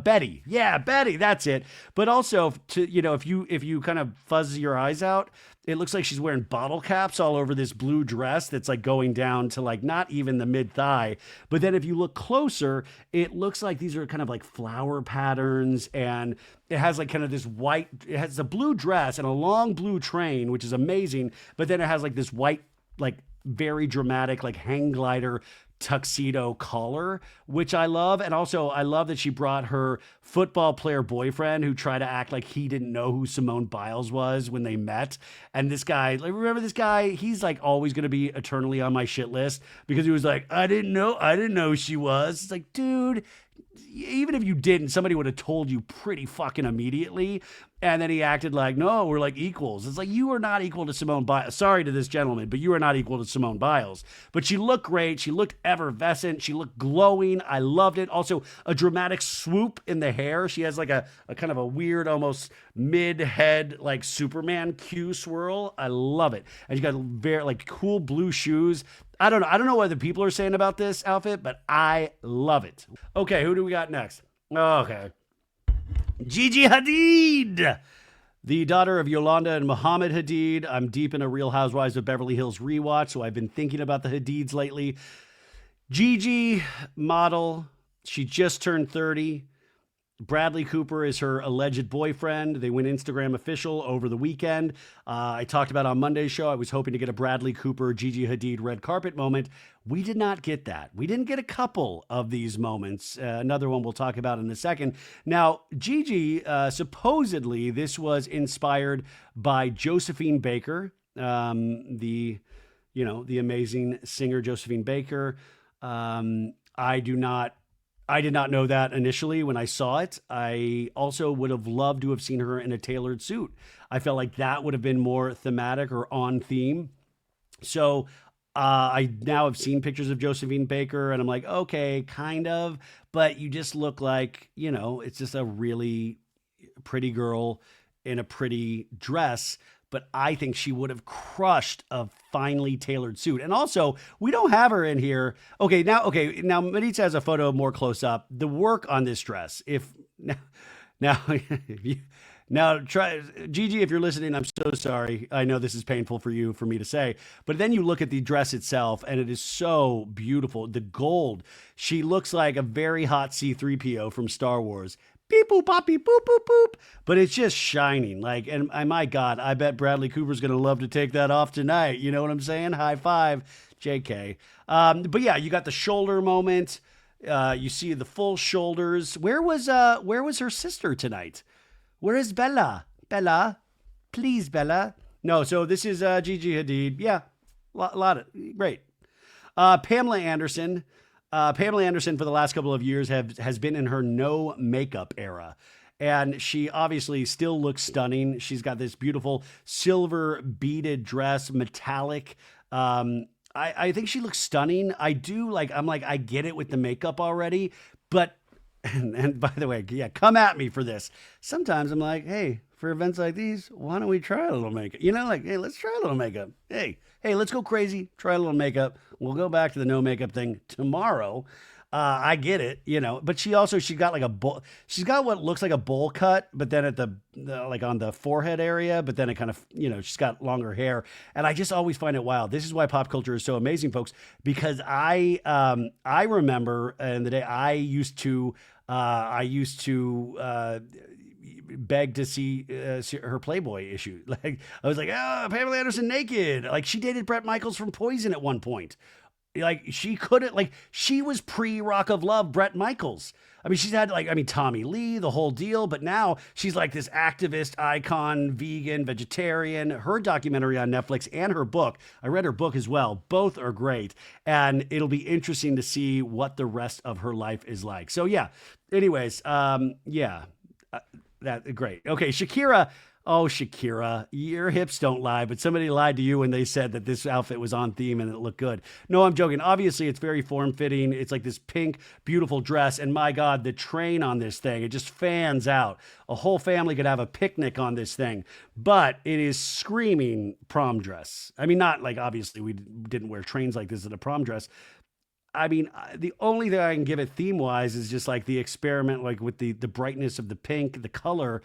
Betty. Yeah, Betty, that's it. But also, if you kind of fuzz your eyes out, it looks like she's wearing bottle caps all over this blue dress that's like going down to like not even the mid thigh. But then if you look closer, it looks like these are kind of like flower patterns, and it has like kind of this white. It has a blue dress and a long blue train, which is amazing. But then it has like this white, like very dramatic, like hang glider tuxedo collar, which I love. And also I love that she brought her football player boyfriend who tried to act like he didn't know who Simone Biles was when they met. And this guy, like, remember this guy? He's like always going to be eternally on my shit list because he was like, I didn't know who she was. It's like, dude, even if you didn't, somebody would have told you pretty fucking immediately. And then he acted like, no, we're like equals. It's like, you are not equal to Simone Biles. Sorry to this gentleman, but you are not equal to Simone Biles. But she looked great. She looked effervescent. She looked glowing. I loved it. Also, a dramatic swoop in the hair. She has like a kind of a weird, almost mid-head, like Superman Q swirl. I love it. And she got very like cool blue shoes. I don't know. I don't know what the people are saying about this outfit, but I love it. Okay, who do we got next? Okay. Gigi Hadid, the daughter of Yolanda and Muhammad Hadid. I'm deep in a Real Housewives of Beverly Hills rewatch, so I've been thinking about the Hadids lately. Gigi, model. She just turned 30. Bradley Cooper is her alleged boyfriend. They went Instagram official over the weekend. I talked about on Monday's show, I was hoping to get a Bradley Cooper, Gigi Hadid red carpet moment. We did not get that. We didn't get a couple of these moments. Another one we'll talk about in a second. Now, Gigi, supposedly this was inspired by Josephine Baker, the amazing singer Josephine Baker. I did not know that initially when I saw it. I also would have loved to have seen her in a tailored suit. I felt like that would have been more thematic or on theme. So I now have seen pictures of Josephine Baker and I'm like, okay, kind of, but you just look like, it's just a really pretty girl in a pretty dress. But I think she would have crushed a finely tailored suit. And also, we don't have her in here. Now Maritza has a photo more close up. The work on this dress, try Gigi, if you're listening, I'm so sorry. I know this is painful for me to say, but then you look at the dress itself and it is so beautiful. The gold, she looks like a very hot C-3PO from Star Wars. Beep, boop, poppy, boop, boop, boop. But it's just shining. And my God, I bet Bradley Cooper's going to love to take that off tonight. You know what I'm saying? High five, JK. But yeah, you got the shoulder moment. You see the full shoulders. Where was her sister tonight? Where is Bella? Bella? Please, Bella. No, so this is Gigi Hadid. Yeah, lot of, great. Pamela Anderson. Pamela Anderson for the last couple of years has been in her no makeup era. And she obviously still looks stunning. She's got this beautiful silver beaded dress, metallic. I think she looks stunning. I get it with the makeup already. But, and by the way, yeah, come at me for this. Sometimes I'm like, hey, for events like these, why don't we try a little makeup? Hey, let's try a little makeup. Hey, let's go crazy. Try a little makeup. We'll go back to the no makeup thing tomorrow. I get it, but she got like a bowl. She's got what looks like a bowl cut, but then at the like on the forehead area, but then it kind of, she's got longer hair. And I just always find it wild. This is why pop culture is so amazing, folks, because I remember in the day I used to beg to see her Playboy issue. Like I was like, Pamela Anderson naked. Like she dated Bret Michaels from Poison at one point. Like she couldn't, like she was pre-Rock of Love Bret Michaels. I mean, she's had Tommy Lee, the whole deal, but now she's like this activist icon, vegan, vegetarian. Her documentary on Netflix and her book, I read her book as well. Both are great. And it'll be interesting to see what the rest of her life is like. So yeah, anyways, that great. Okay, Shakira. Oh, Shakira, your hips don't lie, but somebody lied to you when they said that this outfit was on theme and it looked good. No, I'm joking. Obviously, it's very form-fitting. It's like this pink, beautiful dress. And my God, the train on this thing, it just fans out. A whole family could have a picnic on this thing. But it is screaming prom dress. I mean, not like, obviously, we didn't wear trains like this at a prom dress. I mean, the only thing I can give it theme-wise is just like the experiment, like with the brightness of the pink, the color.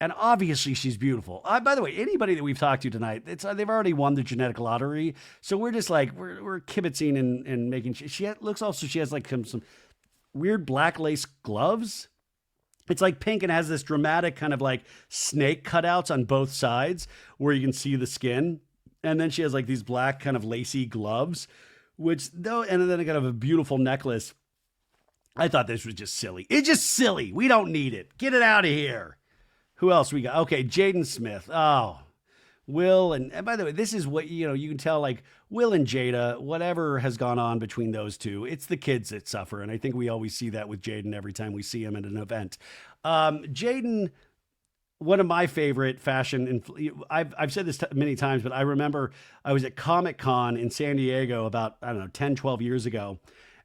And obviously she's beautiful. By the way, anybody that we've talked to tonight, they've already won the genetic lottery. So we're just like, we're kibitzing and making, she has like some weird black lace gloves. It's like pink and has this dramatic kind of like snake cutouts on both sides where you can see the skin. And then she has like these black kind of lacy gloves, and then kind of a beautiful necklace. I thought this was just silly. It's just silly. We don't need it. Get it out of here. Who else we got? Okay, Jaden Smith. Oh, Will. And by the way, this is what, you can tell, like Will and Jada, whatever has gone on between those two, it's the kids that suffer. And I think we always see that with Jaden every time we see him at an event. Jaden, one of my favorite fashion, I've said this many times, but I remember I was at Comic Con in San Diego about, I don't know, 10, 12 years ago.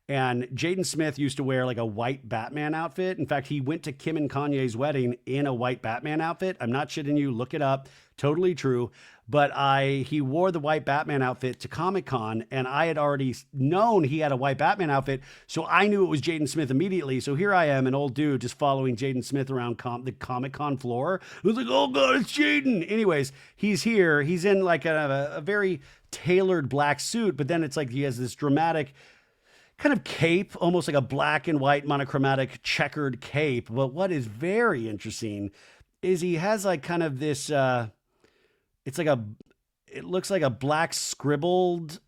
And Jaden Smith used to wear like a white Batman outfit. In fact, he went to Kim and Kanye's wedding in a white Batman outfit. I'm not shitting you. Look it up. Totally true. But he wore the white Batman outfit to Comic Con, and I had already known he had a white Batman outfit, so I knew it was Jaden Smith immediately. So here I am, an old dude, just following Jaden Smith around the Comic Con floor. I was like, oh god, it's Jaden. Anyways, he's here. He's in like a very tailored black suit, but then it's like he has this dramatic kind of cape, almost like a black and white monochromatic checkered cape. But what is very interesting is he has like kind of this, it's like it looks like a black scribbled,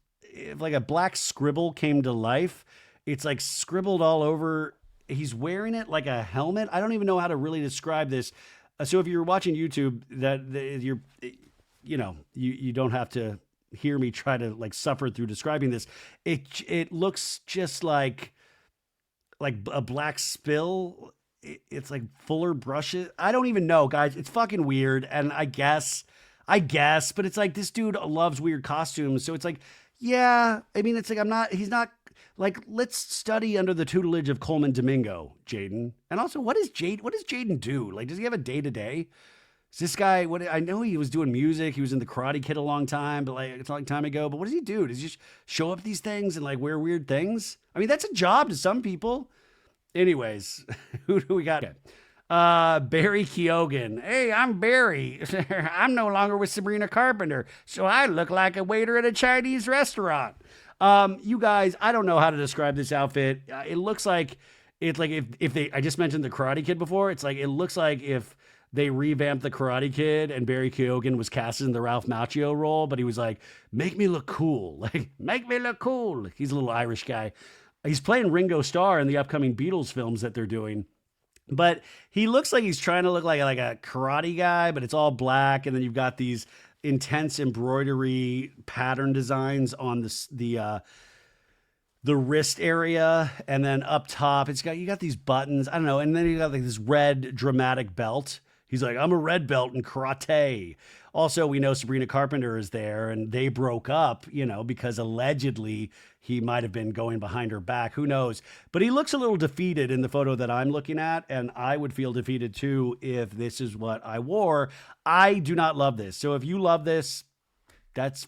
like a black scribble came to life. It's like scribbled all over. He's wearing it like a helmet. I don't even know how to really describe this. So if you're watching YouTube, you don't have to hear me try to like suffer through describing this. It looks just like a black spill. It's like fuller brushes. I don't even know, guys. It's fucking weird. And I guess, but it's like this dude loves weird costumes. So it's like, yeah, I mean, it's like, he's not like, let's study under the tutelage of Coleman Domingo, Jaden. And also, what does Jaden do? Like, does he have a day to day? Is this guy, I know he was doing music. He was in the Karate Kid a long time, but like it's a long time ago. But what does he do? Does he just show up at these things and like wear weird things? I mean, that's a job to some people. Anyways, who do we got? Okay. Barry Kyogan. Hey, I'm Barry. I'm no longer with Sabrina Carpenter, so I look like a waiter at a Chinese restaurant. You guys, I don't know how to describe this outfit. It looks like it's like I just mentioned the Karate Kid before. It's like, it looks like if they revamped the Karate Kid and Barry Keoghan was cast in the Ralph Macchio role, but he was like, make me look cool. Like, make me look cool. He's a little Irish guy. He's playing Ringo Starr in the upcoming Beatles films that they're doing. But he looks like he's trying to look like a karate guy, but it's all black. And then you've got these intense embroidery pattern designs on the wrist area. And then up top, you got these buttons. I don't know. And then you got like this red dramatic belt. He's like, I'm a red belt in karate. Also, we know Sabrina Carpenter is there, and they broke up, because allegedly he might have been going behind her back. Who knows? But he looks a little defeated in the photo that I'm looking at, and I would feel defeated too if this is what I wore. I do not love this. So if you love this,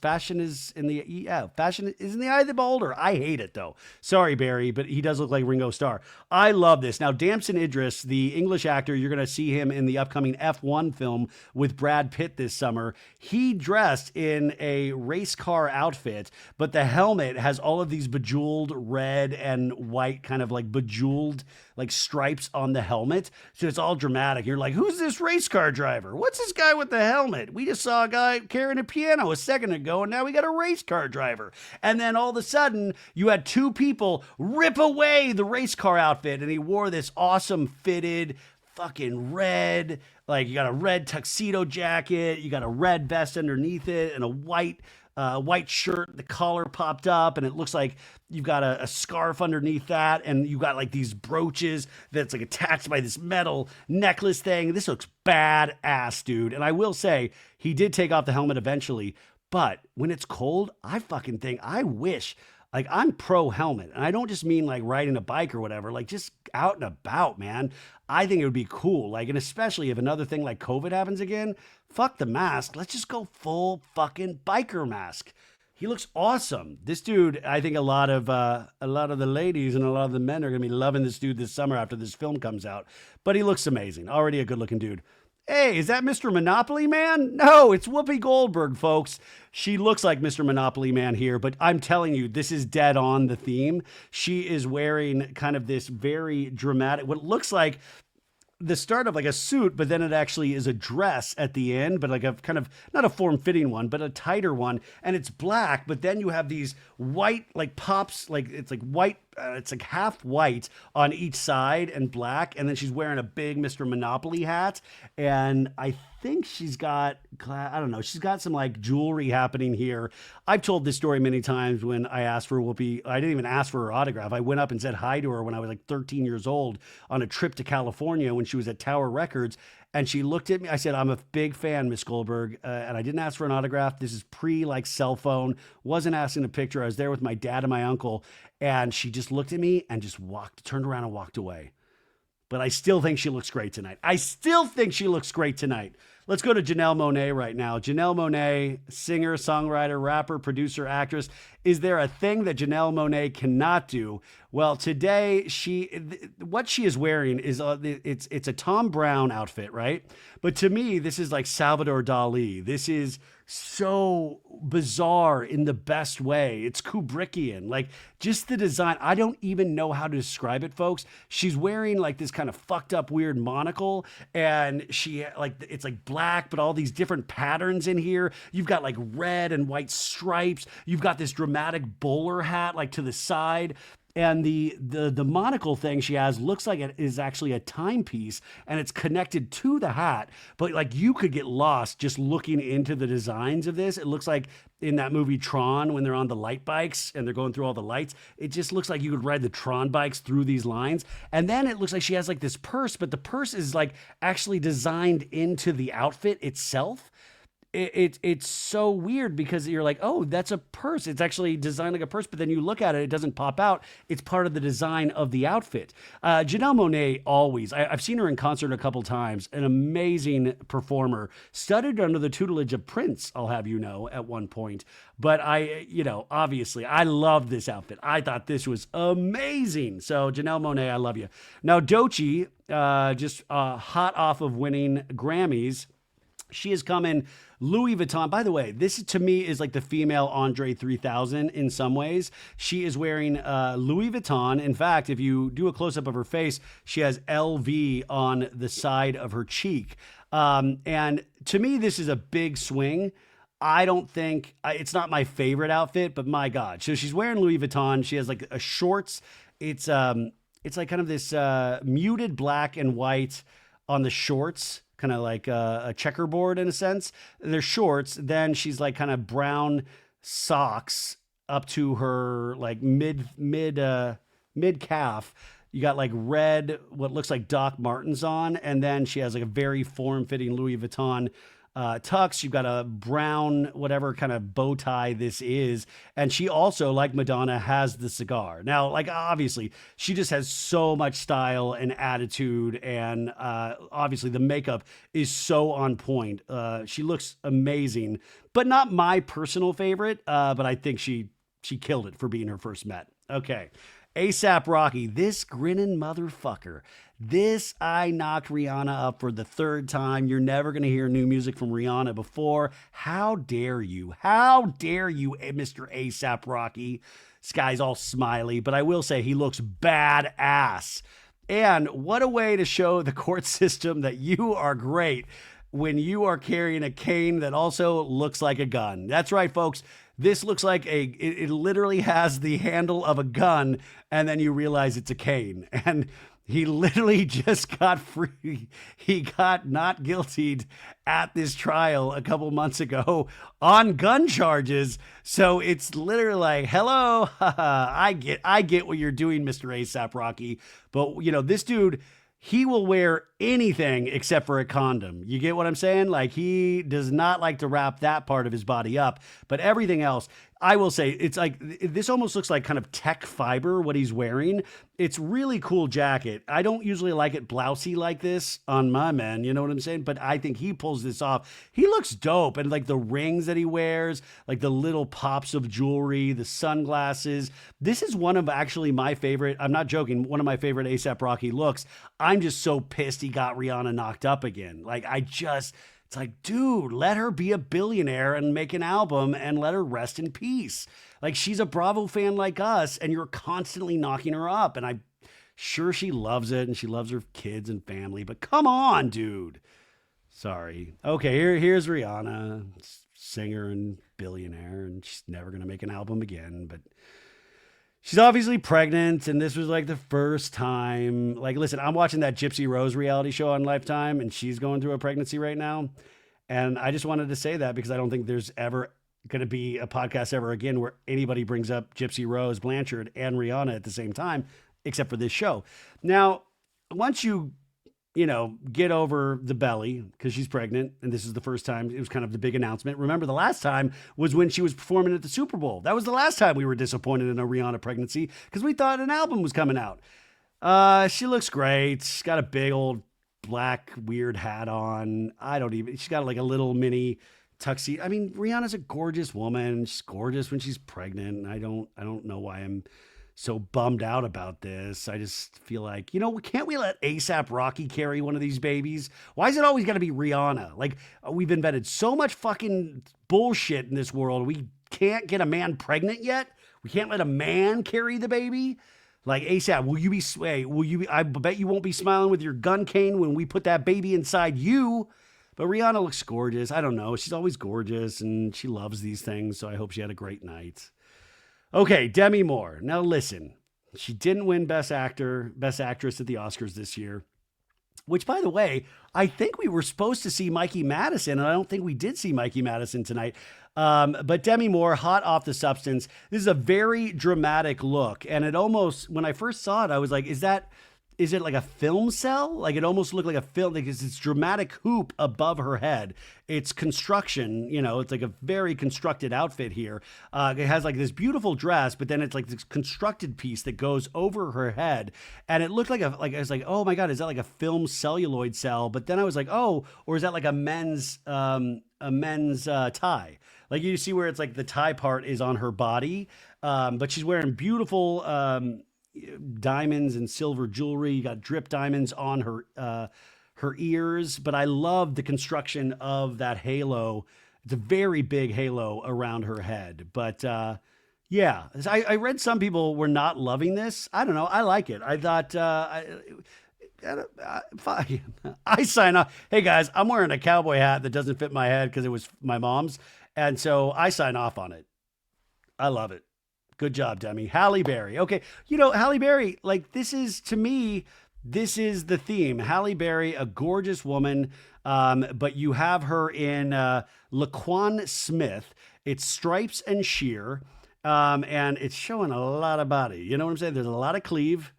fashion is in the eye of the beholder. I hate it though. Sorry, Barry, but he does look like Ringo Starr. I love this. Now, Damson Idris, the English actor, you're going to see him in the upcoming F1 film with Brad Pitt this summer. He dressed in a race car outfit, but the helmet has all of these bejeweled red and white kind of like bejeweled like stripes on the helmet. So it's all dramatic. You're like, who's this race car driver? What's this guy with the helmet? We just saw a guy carrying a piano a second ago, and now we got a race car driver. And then all of a sudden, you had two people rip away the race car outfit, and he wore this awesome fitted fucking red, like you got a red tuxedo jacket, you got a red vest underneath it, and a white shirt. The collar popped up, and it looks like you've got a scarf underneath that, and you got like these brooches that's like attached by this metal necklace thing. This looks badass, dude. And I will say, he did take off the helmet eventually, but when it's cold, I fucking think, I wish, like, I'm pro helmet, and I don't just mean like riding a bike or whatever, like just out and about, man. I think it would be cool. Like, and especially if another thing like COVID happens again, fuck the mask. Let's just go full fucking biker mask. He looks awesome. This dude, I think a lot of the ladies and a lot of the men are going to be loving this dude this summer after this film comes out. But he looks amazing. Already a good looking dude. Hey, is that Mr. Monopoly Man? No, it's Whoopi Goldberg, folks. She looks like Mr. Monopoly Man here, but I'm telling you, this is dead on the theme. She is wearing kind of this very dramatic, what looks like the start of like a suit, but then it actually is a dress at the end, but like a kind of, not a form-fitting one, but a tighter one. And it's black, but then you have these white, like pops, like it's like white, it's like half white on each side and black. And then she's wearing a big Mr. Monopoly hat. And I think she's got, I don't know, she's got some like jewelry happening here. I've told this story many times when I asked for Whoopi. I didn't even ask for her autograph. I went up and said hi to her when I was like 13 years old on a trip to California when she was at Tower Records. And she looked at me. I said, I'm a big fan, Miss Goldberg. And I didn't ask for an autograph. This is pre like cell phone. Wasn't asking a picture. I was there with my dad and my uncle. And she just looked at me and just turned around and walked away. But I still think she looks great tonight. Let's go to Janelle Monae right now. Janelle Monae, singer, songwriter, rapper, producer, actress. Is there a thing that Janelle Monae cannot do? Well, today what she is wearing is it's a Tom Brown outfit, right? But to me, this is like Salvador Dali. This is so bizarre in the best way. It's Kubrickian. Like just the design. I don't even know how to describe it, folks. She's wearing like this kind of fucked up weird monocle, and it's like black, but all these different patterns in here. You've got like red and white stripes. You've got this dramatic bowler hat like to the side. And the monocle thing she has looks like it is actually a timepiece, and it's connected to the hat. But like you could get lost just looking into the designs of this. It looks like in that movie Tron when they're on the light bikes and they're going through all the lights. It just looks like you could ride the Tron bikes through these lines. And then it looks like she has like this purse, but the purse is like actually designed into the outfit itself. It's so weird because you're like, oh, that's a purse. It's actually designed like a purse, but then you look at it, it doesn't pop out. It's part of the design of the outfit. Janelle Monae always, I've seen her in concert a couple times, an amazing performer, studied under the tutelage of Prince, I'll have you know, at one point. But obviously, I love this outfit. I thought this was amazing. So Janelle Monae, I love you. Now, Doechii, just hot off of winning Grammys, she is coming Louis Vuitton. By the way, this to me is like the female Andre 3000 in some ways. She is wearing Louis Vuitton. In fact, if you do a close-up of her face, she has LV on the side of her cheek. And to me, this is a big swing. I don't think it's not my favorite outfit, but my God. So she's wearing Louis Vuitton. She has like a shorts. It's like kind of this muted black and white on the shorts, kind of like a checkerboard in a sense. They're shorts. Then she's like kind of brown socks up to her like mid calf. You got like red, what looks like Doc Martens on. And then she has like a very form-fitting Louis Vuitton tux. You've got a brown, whatever kind of bow tie this is. And she also, like Madonna, has the cigar. Now, like, obviously, she just has so much style and attitude. And obviously, the makeup is so on point. She looks amazing, but not my personal favorite. But I think she killed it for being her first Met. Okay. A$AP Rocky, this grinning motherfucker. This, I knocked Rihanna up for the third time. You're never going to hear new music from Rihanna before. How dare you? How dare you, Mr. A$AP Rocky? This guy's all smiley, but I will say he looks badass. And what a way to show the court system that you are great when you are carrying a cane that also looks like a gun. That's right, folks. This looks like it literally has the handle of a gun, and then you realize it's a cane. And he literally just got free. He got not guilty at this trial a couple months ago on gun charges. So it's literally like, hello, I get what you're doing, Mr. A$AP Rocky. But, this dude, he will wear anything except for a condom. You get what I'm saying? Like, he does not like to wrap that part of his body up, but everything else, I will say, it's like, this almost looks like kind of tech fiber, what he's wearing. It's really cool jacket. I don't usually like it blousy like this on my men, you know what I'm saying? But I think he pulls this off. He looks dope. And like the rings that he wears, like the little pops of jewelry, the sunglasses. This is one of actually my favorite, I'm not joking, one of my favorite A$AP Rocky looks. I'm just so pissed he got Rihanna knocked up again. Like, it's like, dude, let her be a billionaire and make an album and let her rest in peace. Like, she's a Bravo fan like us, and you're constantly knocking her up. And I'm sure she loves it, and she loves her kids and family, but come on, dude. Sorry. Okay, here's Rihanna, singer and billionaire, and she's never going to make an album again, but she's obviously pregnant, and this was like the first time. Like, listen, I'm watching that Gypsy Rose reality show on Lifetime, and she's going through a pregnancy right now. And I just wanted to say that because I don't think there's ever going to be a podcast ever again where anybody brings up Gypsy Rose, Blanchard, and Rihanna at the same time, except for this show. Now, once you get over the belly because she's pregnant. And this is the first time it was kind of the big announcement. Remember, the last time was when she was performing at the Super Bowl. That was the last time we were disappointed in a Rihanna pregnancy because we thought an album was coming out. She looks great. She's got a big old black weird hat on. She's got like a little mini tuxedo. I mean, Rihanna's a gorgeous woman. She's gorgeous when she's pregnant. And I don't know why I'm so bummed out about this. I just feel like, can't we let ASAP Rocky carry one of these babies? Why is it always got to be Rihanna? Like, we've invented so much fucking bullshit in this world. We can't get a man pregnant yet. We can't let a man carry the baby. Like, ASAP, I bet you won't be smiling with your gun cane when we put that baby inside you. But Rihanna looks gorgeous. I don't know. She's always gorgeous and she loves these things. So I hope she had a great night. Okay, Demi Moore. Now listen, she didn't win Best Actress at the Oscars this year, which, by the way, I think we were supposed to see Mikey Madison, and I don't think we did see Mikey Madison tonight. But Demi Moore, hot off the substance. This is a very dramatic look, and it almost, when I first saw it, I was like, is it like a film cell? Like, it almost looked like a film, because it's dramatic hoop above her head. It's construction, it's like a very constructed outfit here. It has like this beautiful dress, but then it's like this constructed piece that goes over her head. And it looked I was like, oh my God, is that like a film celluloid cell? But then I was like, oh, or is that like a men's tie? Like, you see where it's like the tie part is on her body. But she's wearing beautiful, diamonds and silver jewelry. You got drip diamonds on her ears, but I love the construction of that halo. It's a very big halo around her head. But yeah, I read some people were not loving this. I don't know. I like it. I thought I sign off. Hey guys, I'm wearing a cowboy hat that doesn't fit my head because it was my mom's, and so I sign off on it. I love it. Good job, Demi. Halle Berry. Okay. Halle Berry, like, this is, to me, this is the theme. Halle Berry, a gorgeous woman, but you have her in Laquan Smith. It's stripes and sheer, and it's showing a lot of body. You know what I'm saying? There's a lot of cleave.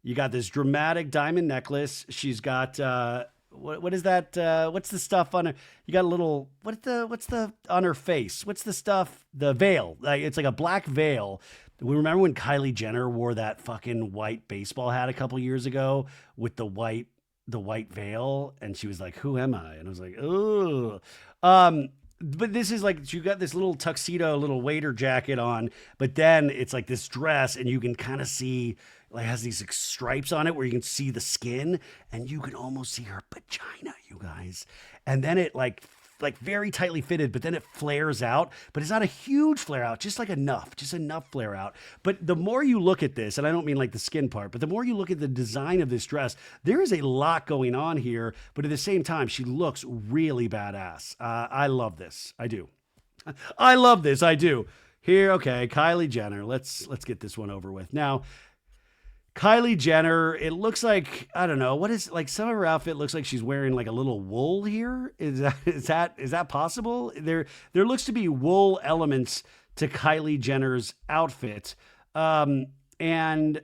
You got this dramatic diamond necklace. She's got... what is that? What's the stuff on her? You got a little, what's the on her face? What's the stuff? The veil. Like, it's like a black veil. We remember when Kylie Jenner wore that fucking white baseball hat a couple years ago with the white veil. And she was like, who am I? And I was like, oh, but this is like, you got this little tuxedo, little waiter jacket on, but then it's like this dress, and you can kind of see, like, has these like stripes on it where you can see the skin, and you can almost see her vagina, you guys. And then it like very tightly fitted, but then it flares out, but it's not a huge flare out, just enough flare out. But the more you look at this, and I don't mean like the skin part, but the more you look at the design of this dress, there is a lot going on here, but at the same time, she looks really badass. I love this. I do. I love this. I do. Here, okay, Kylie Jenner. Let's get this one over with. Now, Kylie Jenner, it looks like, I don't know, what is, like, some of her outfit looks like she's wearing like a little wool here. Is that possible? There looks to be wool elements to Kylie Jenner's outfit. And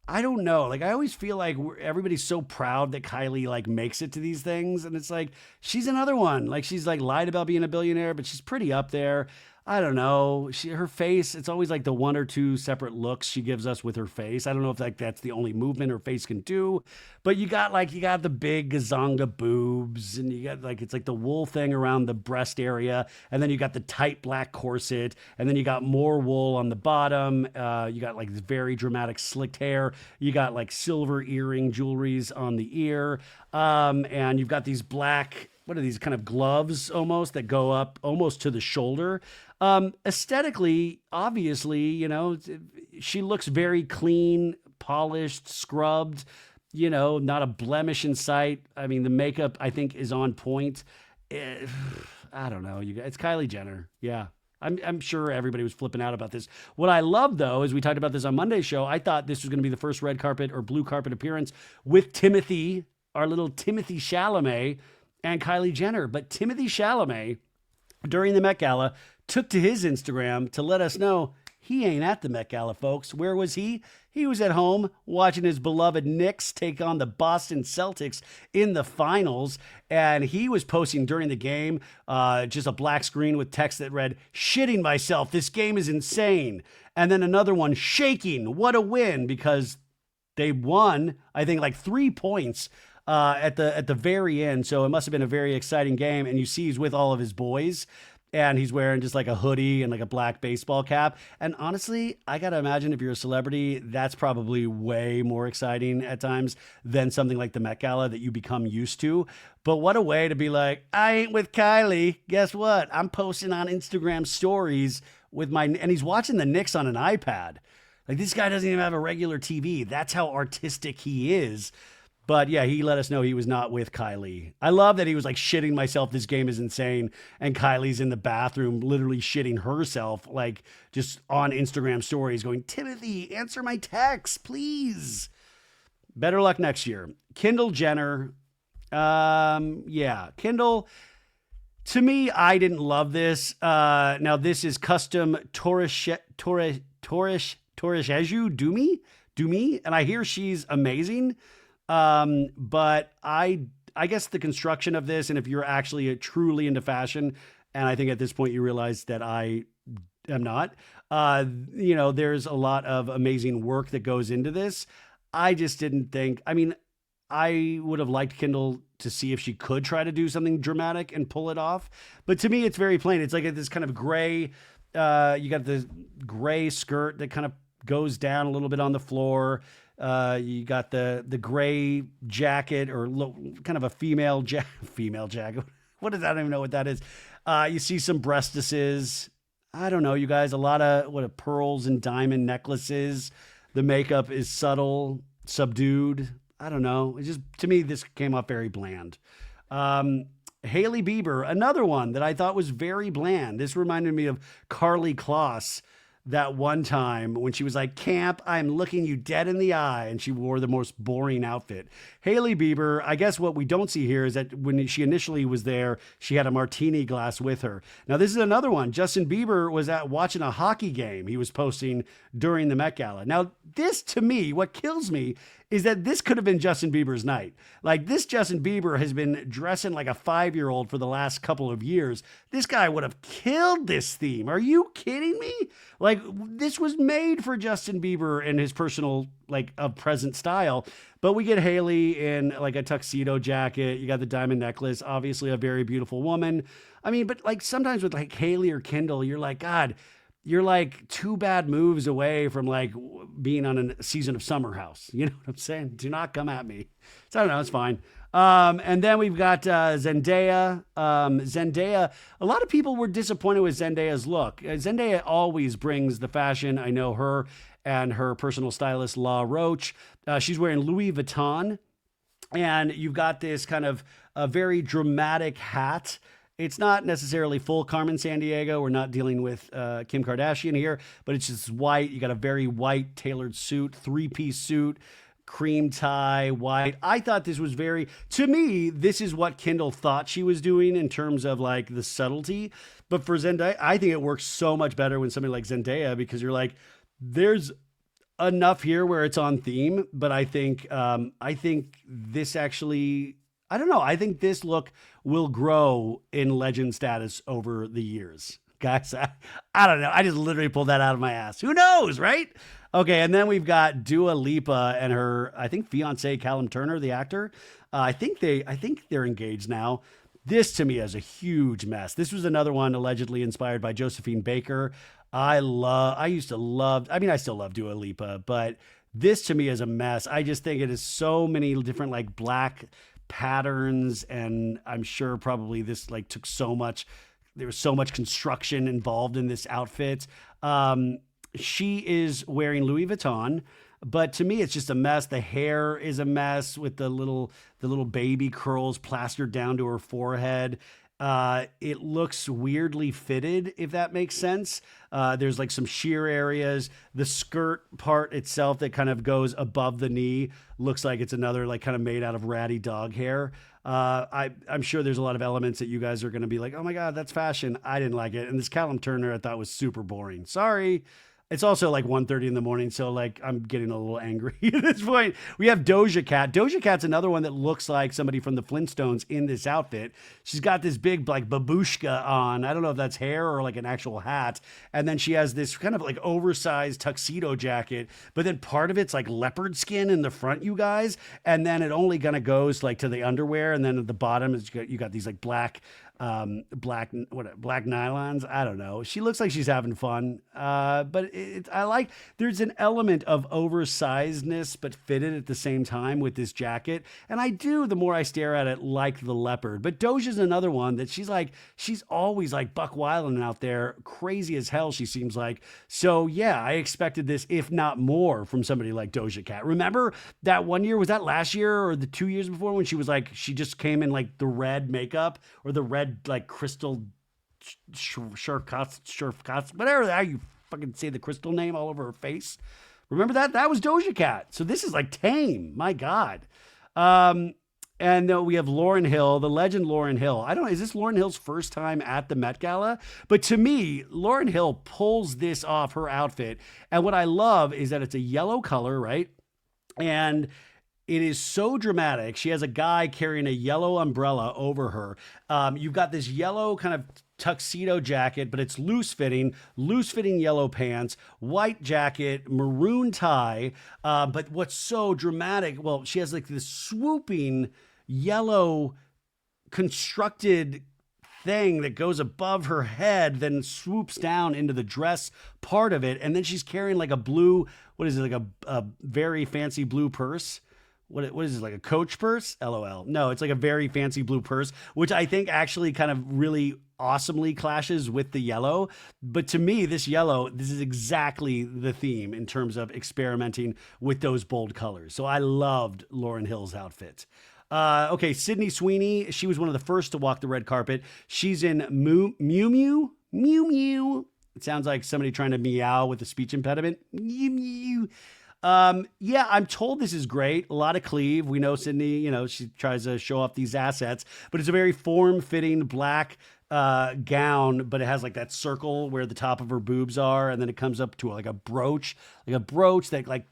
I don't know, like, I always feel like everybody's so proud that Kylie like makes it to these things. And it's like, she's another one. Like, she's like lied about being a billionaire, but she's pretty up there. I don't know. Her face, it's always like the one or two separate looks she gives us with her face. I don't know if like that's the only movement her face can do, but you got the big gazonga boobs, and you got like, it's like the wool thing around the breast area. And then you got the tight black corset, and then you got more wool on the bottom. You got like this very dramatic slicked hair. You got like silver earring jewelries on the ear. And you've got these black, what are these, kind of gloves almost that go up almost to the shoulder. Aesthetically, obviously, she looks very clean, polished, scrubbed, not a blemish in sight. I mean, the makeup, I think, is on point. I don't know. It's Kylie Jenner. Yeah. I'm sure everybody was flipping out about this. What I love, though, is we talked about this on Monday's show. I thought this was going to be the first red carpet or blue carpet appearance with Timothy, our little Timothy Chalamet, and Kylie Jenner. But Timothy Chalamet, during the Met Gala, took to his Instagram to let us know He ain't at the Met Gala, folks. Where was he? He was at home watching his beloved Knicks take on the Boston Celtics in the finals. And he was posting during the game just a black screen with text that read, "Shitting myself. This game is insane." And then another one, "Shaking. What a win," because they won, I think, like 3 points at the very end. So it must have been a very exciting game. And you see he's with all of his boys. And he's wearing just like a hoodie and like a black baseball cap. And honestly, I got to imagine if you're a celebrity, that's probably way more exciting at times than something like the Met Gala that you become used to. But what a way to be like, I ain't with Kylie. Guess what? I'm posting on Instagram stories with and he's watching the Knicks on an iPad. Like, this guy doesn't even have a regular TV. That's how artistic he is. But yeah, he let us know he was not with Kylie. I love that he was like, "Shitting myself. This game is insane." And Kylie's in the bathroom, literally shitting herself, like just on Instagram stories going, "Timothy, answer my text, please." Better luck next year. Kendall Jenner. Yeah, Kendall. To me, I didn't love this. Now this is custom Torres Dumi. And I hear she's amazing. But I guess the construction of this, and if you're actually truly into fashion, and I think at this point you realize that I am not, there's a lot of amazing work that goes into this. I just didn't think, I would have liked Kendall to see if she could try to do something dramatic and pull it off. But to me, it's very plain. It's like this kind of gray, you got the gray skirt that kind of goes down a little bit on the floor. You got the gray jacket, or kind of a female jacket. What is that? I don't even know what that is. You see some breastises. I don't know, you guys, a lot of pearls and diamond necklaces. The makeup is subtle, subdued. I don't know. It just, to me, this came off very bland. Hailey Bieber, another one that I thought was very bland. This reminded me of Karlie Kloss that one time when she was like, "Camp, I'm looking you dead in the eye," and she wore the most boring outfit. Hailey Bieber, I guess what we don't see here is that when she initially was there, she had a martini glass with her. Now, this is another one. Justin Bieber was watching a hockey game he was posting during the Met Gala. Now, this, to me, what kills me is that this could have been Justin Bieber's night. Like, this Justin Bieber has been dressing like a 5-year-old for the last couple of years. This guy would have killed this theme. Are you kidding me? Like, this was made for Justin Bieber and his personal, like, present style. But we get Hailey in like a tuxedo jacket. You got the diamond necklace, obviously a very beautiful woman. But like sometimes with like Hailey or Kendall, you're like, God, you're like 2 bad moves away from like being on a season of Summer House. You know what I'm saying? Do not come at me. So I don't know. It's fine. And then we've got Zendaya. Zendaya, a lot of people were disappointed with Zendaya's look. Zendaya always brings the fashion. I know her and her personal stylist, La Roche. She's wearing Louis Vuitton. And you've got this kind of a very dramatic hat. It's not necessarily full Carmen Sandiego. We're not dealing with Kim Kardashian here, but it's just white. You got a very white tailored suit, 3-piece suit, cream tie, white. I thought this was to me, this is what Kendall thought she was doing in terms of like the subtlety. But for Zendaya, I think it works so much better when somebody like Zendaya, because you're like, there's enough here where it's on theme. But I think this actually, I don't know. I think this look will grow in legend status over the years. Guys, I don't know. I just literally pulled that out of my ass. Who knows, right? Okay, and then we've got Dua Lipa and her, I think, fiance Callum Turner, the actor. I think they're engaged now. This to me is a huge mess. This was another one allegedly inspired by Josephine Baker. I still love Dua Lipa, but this to me is a mess. I just think it is so many different like black patterns, and I'm sure probably this like took so much. There was so much construction involved in this outfit. She is wearing Louis Vuitton, but to me, it's just a mess. The hair is a mess with the little baby curls plastered down to her forehead. It looks weirdly fitted, if that makes sense. There's like some sheer areas. The skirt part itself that kind of goes above the knee looks like it's another like kind of made out of ratty dog hair. I'm sure there's a lot of elements that you guys are going to be like, oh my God, that's fashion. I didn't like it. And this Callum Turner I thought was super boring. Sorry. It's also like 1:30 in the morning, so like I'm getting a little angry at this point. We have Doja Cat. Doja Cat's another one that looks like somebody from the Flintstones in this outfit. She's got this big like babushka on. I don't know if that's hair or like an actual hat. And then she has this kind of like oversized tuxedo jacket, but then part of it's like leopard skin in the front, you guys. And then it only kind of goes like to the underwear. And then at the bottom is you got these like black nylons. I don't know. She looks like she's having fun. But I like, there's an element of oversizedness, but fitted at the same time with this jacket. And I do, the more I stare at it, like the leopard. But Doja's another one that she's always like buck wilding out there, crazy as hell, she seems like. So yeah, I expected this, if not more, from somebody like Doja Cat. Remember that one year, was that last year or the 2 years before, when she was like, she just came in like the red makeup or the red like crystal Sherf, whatever how you fucking say the crystal name all over her face. Remember that? That was Doja Cat. So this is like tame. My God. And we have Lauryn Hill, the legend Lauryn Hill. I don't know, is this Lauryn Hill's first time at the Met Gala? But to me, Lauryn Hill pulls this off, her outfit. And what I love is that it's a yellow color, right? And it is so dramatic. She has a guy carrying a yellow umbrella over her. You've got this yellow kind of tuxedo jacket, but it's loose fitting yellow pants, white jacket, maroon tie. But what's so dramatic, well, she has like this swooping yellow constructed thing that goes above her head, then swoops down into the dress part of it. And then she's carrying like a blue, what is it, like a very fancy blue purse. What is this, like a Coach purse? LOL. No, it's like a very fancy blue purse, which I think actually kind of really awesomely clashes with the yellow. But to me, this is exactly the theme in terms of experimenting with those bold colors. So I loved Lauryn Hill's outfit. Okay, Sydney Sweeney. She was one of the first to walk the red carpet. She's in Mew Mew. Mew Mew. It sounds like somebody trying to meow with a speech impediment. Mew Mew. Yeah, I'm told this is great. A lot of cleave. We know Sydney, she tries to show off these assets, but it's a very form-fitting black gown, but it has like that circle where the top of her boobs are, and then it comes up to like a brooch that like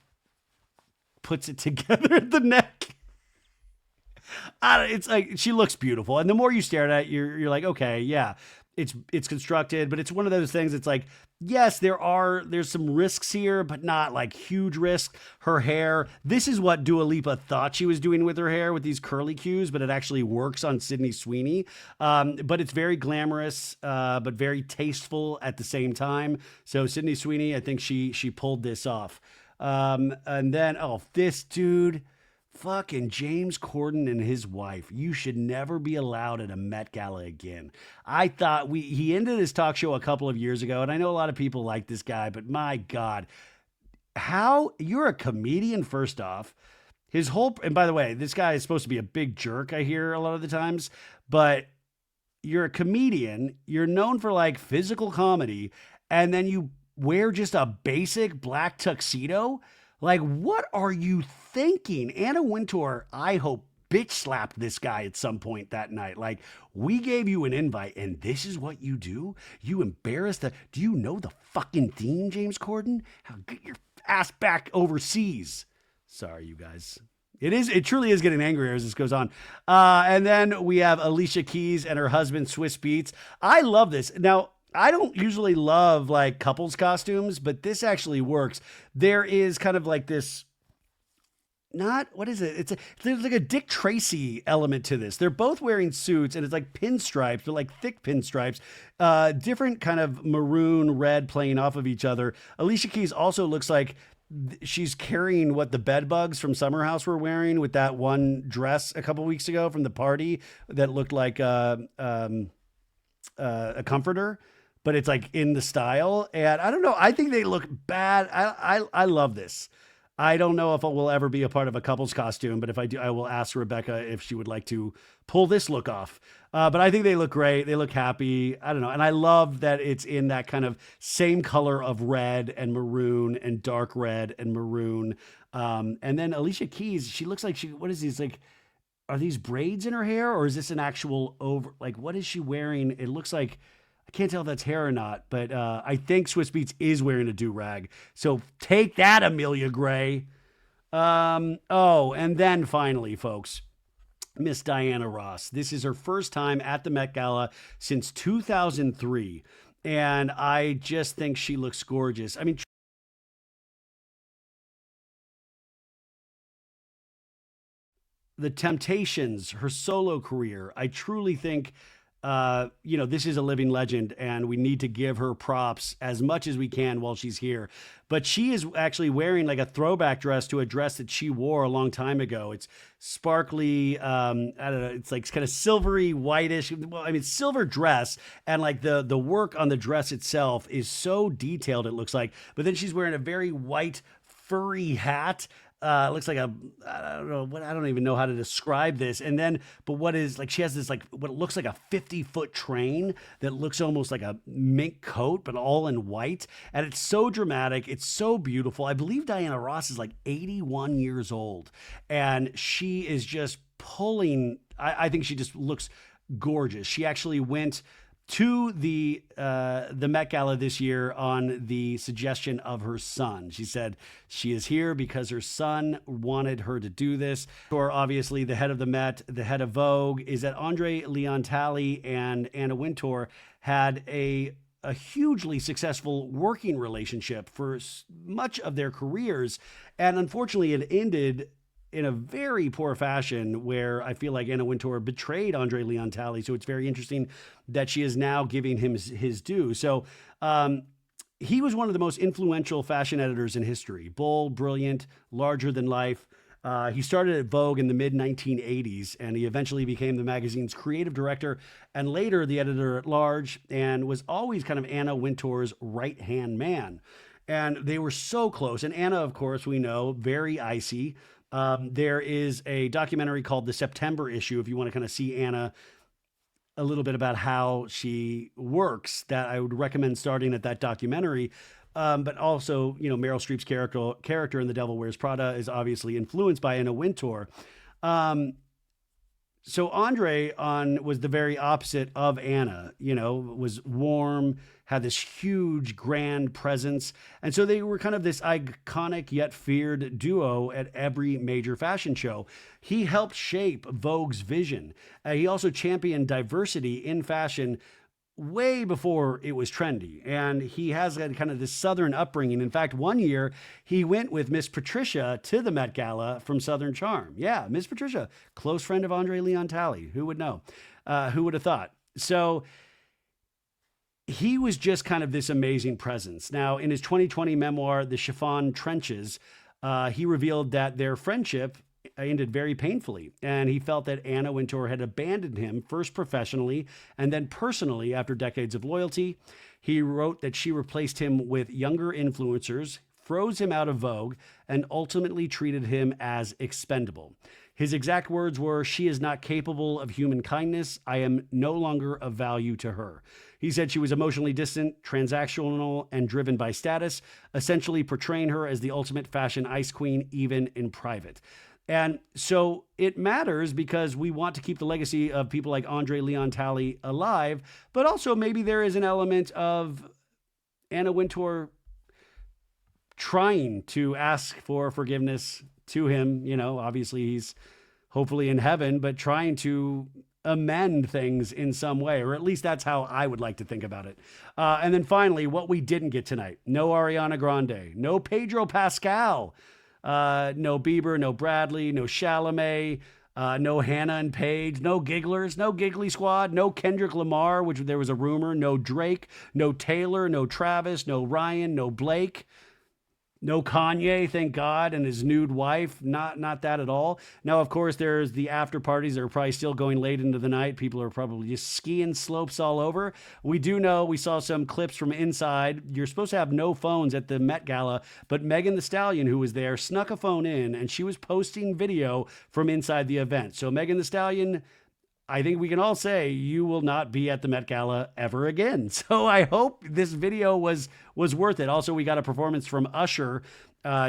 puts it together at the neck. It's like, she looks beautiful. And the more you stare at it, you're like, okay, yeah, it's constructed, but it's one of those things. It's like, yes, there's some risks here, but not like huge risk. Her hair, this is what Dua Lipa thought she was doing with her hair with these curly cues, but it actually works on Sydney Sweeney. But it's very glamorous, but very tasteful at the same time. So Sydney Sweeney, I think she pulled this off. And then, this dude, fucking James Corden and his wife. You should never be allowed at a Met Gala again. I thought he ended his talk show a couple of years ago, and I know a lot of people like this guy, but my God, how you're a comedian, first off. And by the way, this guy is supposed to be a big jerk, I hear a lot of the times, but you're a comedian, you're known for like physical comedy, and then you wear just a basic black tuxedo. Like, what are you thinking? Anna Wintour, I hope, bitch slapped this guy at some point that night. Like, we gave you an invite, and this is what you do? You embarrassed do you know the fucking theme, James Corden? Get your ass back overseas. Sorry, you guys. It truly is getting angrier as this goes on. And then we have Alicia Keys and her husband, Swiss Beats. I love this. Now, I don't usually love like couples costumes, but this actually works. There is kind of like this, what is it? There's like a Dick Tracy element to this. They're both wearing suits, and it's like pinstripes, but like thick pinstripes, different kind of maroon, red playing off of each other. Alicia Keys also looks like she's carrying what the bed bugs from Summer House were wearing with that one dress a couple weeks ago from the party that looked like a comforter. But it's like in the style. And I don't know. I think they look bad. I love this. I don't know if it will ever be a part of a couple's costume, but if I do, I will ask Rebecca if she would like to pull this look off. But I think they look great. They look happy. I don't know. And I love that it's in that kind of same color of red and maroon and dark red and maroon. And then Alicia Keys, she looks like what is these like, are these braids in her hair, or is this an actual what is she wearing? It looks like, I can't tell if that's hair or not, but I think Swiss Beats is wearing a do-rag. So take that, Amelia Gray. Oh, and then finally, folks, Miss Diana Ross. This is her first time at the Met Gala since 2003. And I just think she looks gorgeous. I mean, the Temptations, her solo career, I truly think, this is a living legend and we need to give her props as much as we can while she's here. But she is actually wearing like a throwback dress to a dress that she wore a long time ago. It's sparkly, I don't know, it's like kind of silvery, whitish. Well, I mean, silver dress, and like the work on the dress itself is so detailed, it looks like. But then she's wearing a very white, furry hat. It looks like I don't even know how to describe this. And then, but what is like, she has this like, what looks like a 50-foot train that looks almost like a mink coat, but all in white. And it's so dramatic. It's so beautiful. I believe Diana Ross is like 81 years old and she is just pulling, I think she just looks gorgeous. She actually went to the Met Gala this year on the suggestion of her son. She said she is here because her son wanted her to do this. Or obviously the head of the Met, the head of Vogue, is that Andre Leon Talley and Anna Wintour had a hugely successful working relationship for much of their careers. And unfortunately, it ended in a very poor fashion where I feel like Anna Wintour betrayed Andre Leon Talley. So it's very interesting that she is now giving him his due. So he was one of the most influential fashion editors in history. Bold, brilliant, larger than life. He started at Vogue in the mid-1980s, and he eventually became the magazine's creative director and later the editor at large, and was always kind of Anna Wintour's right-hand man. And they were so close. And Anna, of course, we know, very icy. There is a documentary called The September Issue, if you want to kind of see Anna a little bit about how she works, that I would recommend starting at that documentary. But also, Meryl Streep's character in The Devil Wears Prada is obviously influenced by Anna Wintour. So Andre was the very opposite of Anna, was warm, had this huge, grand presence. And so they were kind of this iconic yet feared duo at every major fashion show. He helped shape Vogue's vision. He also championed diversity in fashion way before it was trendy. And he has had kind of this Southern upbringing. In fact, one year he went with Miss Patricia to the Met Gala from Southern Charm. Yeah, Miss Patricia, close friend of Andre Leon Talley. Who would know? Who would have thought? So he was just kind of this amazing presence. Now, in his 2020 memoir, The Chiffon Trenches, he revealed that their friendship ended very painfully, and he felt that Anna Wintour had abandoned him, first professionally and then personally, after decades of loyalty. He wrote that she replaced him with younger influencers, froze him out of Vogue, and ultimately treated him as expendable. His exact words were, "She is not capable of human kindness. I am no longer of value to her." He said she was emotionally distant, transactional, and driven by status, essentially portraying her as the ultimate fashion ice queen, even in private. And so it matters because we want to keep the legacy of people like Andre Leon Talley alive, but also maybe there is an element of Anna Wintour trying to ask for forgiveness to him. Obviously he's hopefully in heaven, but trying to amend things in some way, or at least that's how I would like to think about it. And then finally, what we didn't get tonight: no Ariana Grande, no Pedro Pascal, no Bieber, no Bradley, no Chalamet, no Hannah and Paige, no Gigglers, no Giggly Squad, no Kendrick Lamar, which there was a rumor, no Drake, no Taylor, no Travis, no Ryan, no Blake. No Kanye, thank God, and his nude wife. Not that at all. Now, of course, there's the after parties that are probably still going late into the night. People are probably just skiing slopes all over. We do know, we saw some clips from inside. You're supposed to have no phones at the Met Gala, but Megan Thee Stallion, who was there, snuck a phone in, and she was posting video from inside the event. So Megan Thee Stallion, I think we can all say you will not be at the Met Gala ever again. So I hope this video was worth it. Also, we got a performance from Usher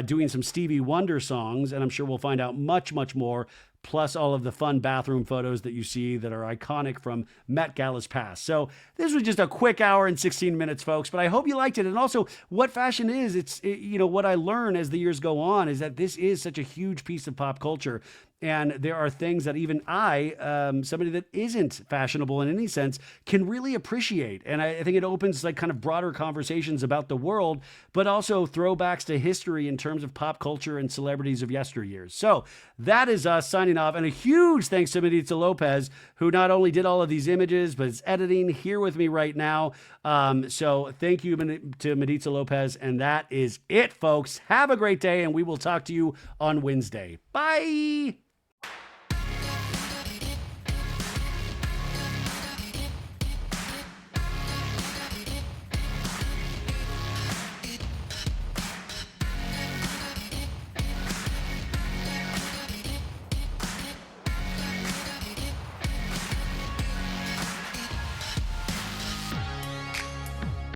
doing some Stevie Wonder songs, and I'm sure we'll find out much, much more, plus all of the fun bathroom photos that you see that are iconic from Met Gala's past. So this was just a quick hour and 16 minutes, folks, but I hope you liked it. And also what fashion is, what I learn as the years go on is that this is such a huge piece of pop culture. And there are things that even I, somebody that isn't fashionable in any sense, can really appreciate. And I think it opens like kind of broader conversations about the world, but also throwbacks to history in terms of pop culture and celebrities of yesteryears. So that is us signing off. And a huge thanks to Maritza Lopez, who not only did all of these images, but is editing here with me right now. So thank you to Maritza Lopez. And that is it, folks. Have a great day, and we will talk to you on Wednesday. Bye.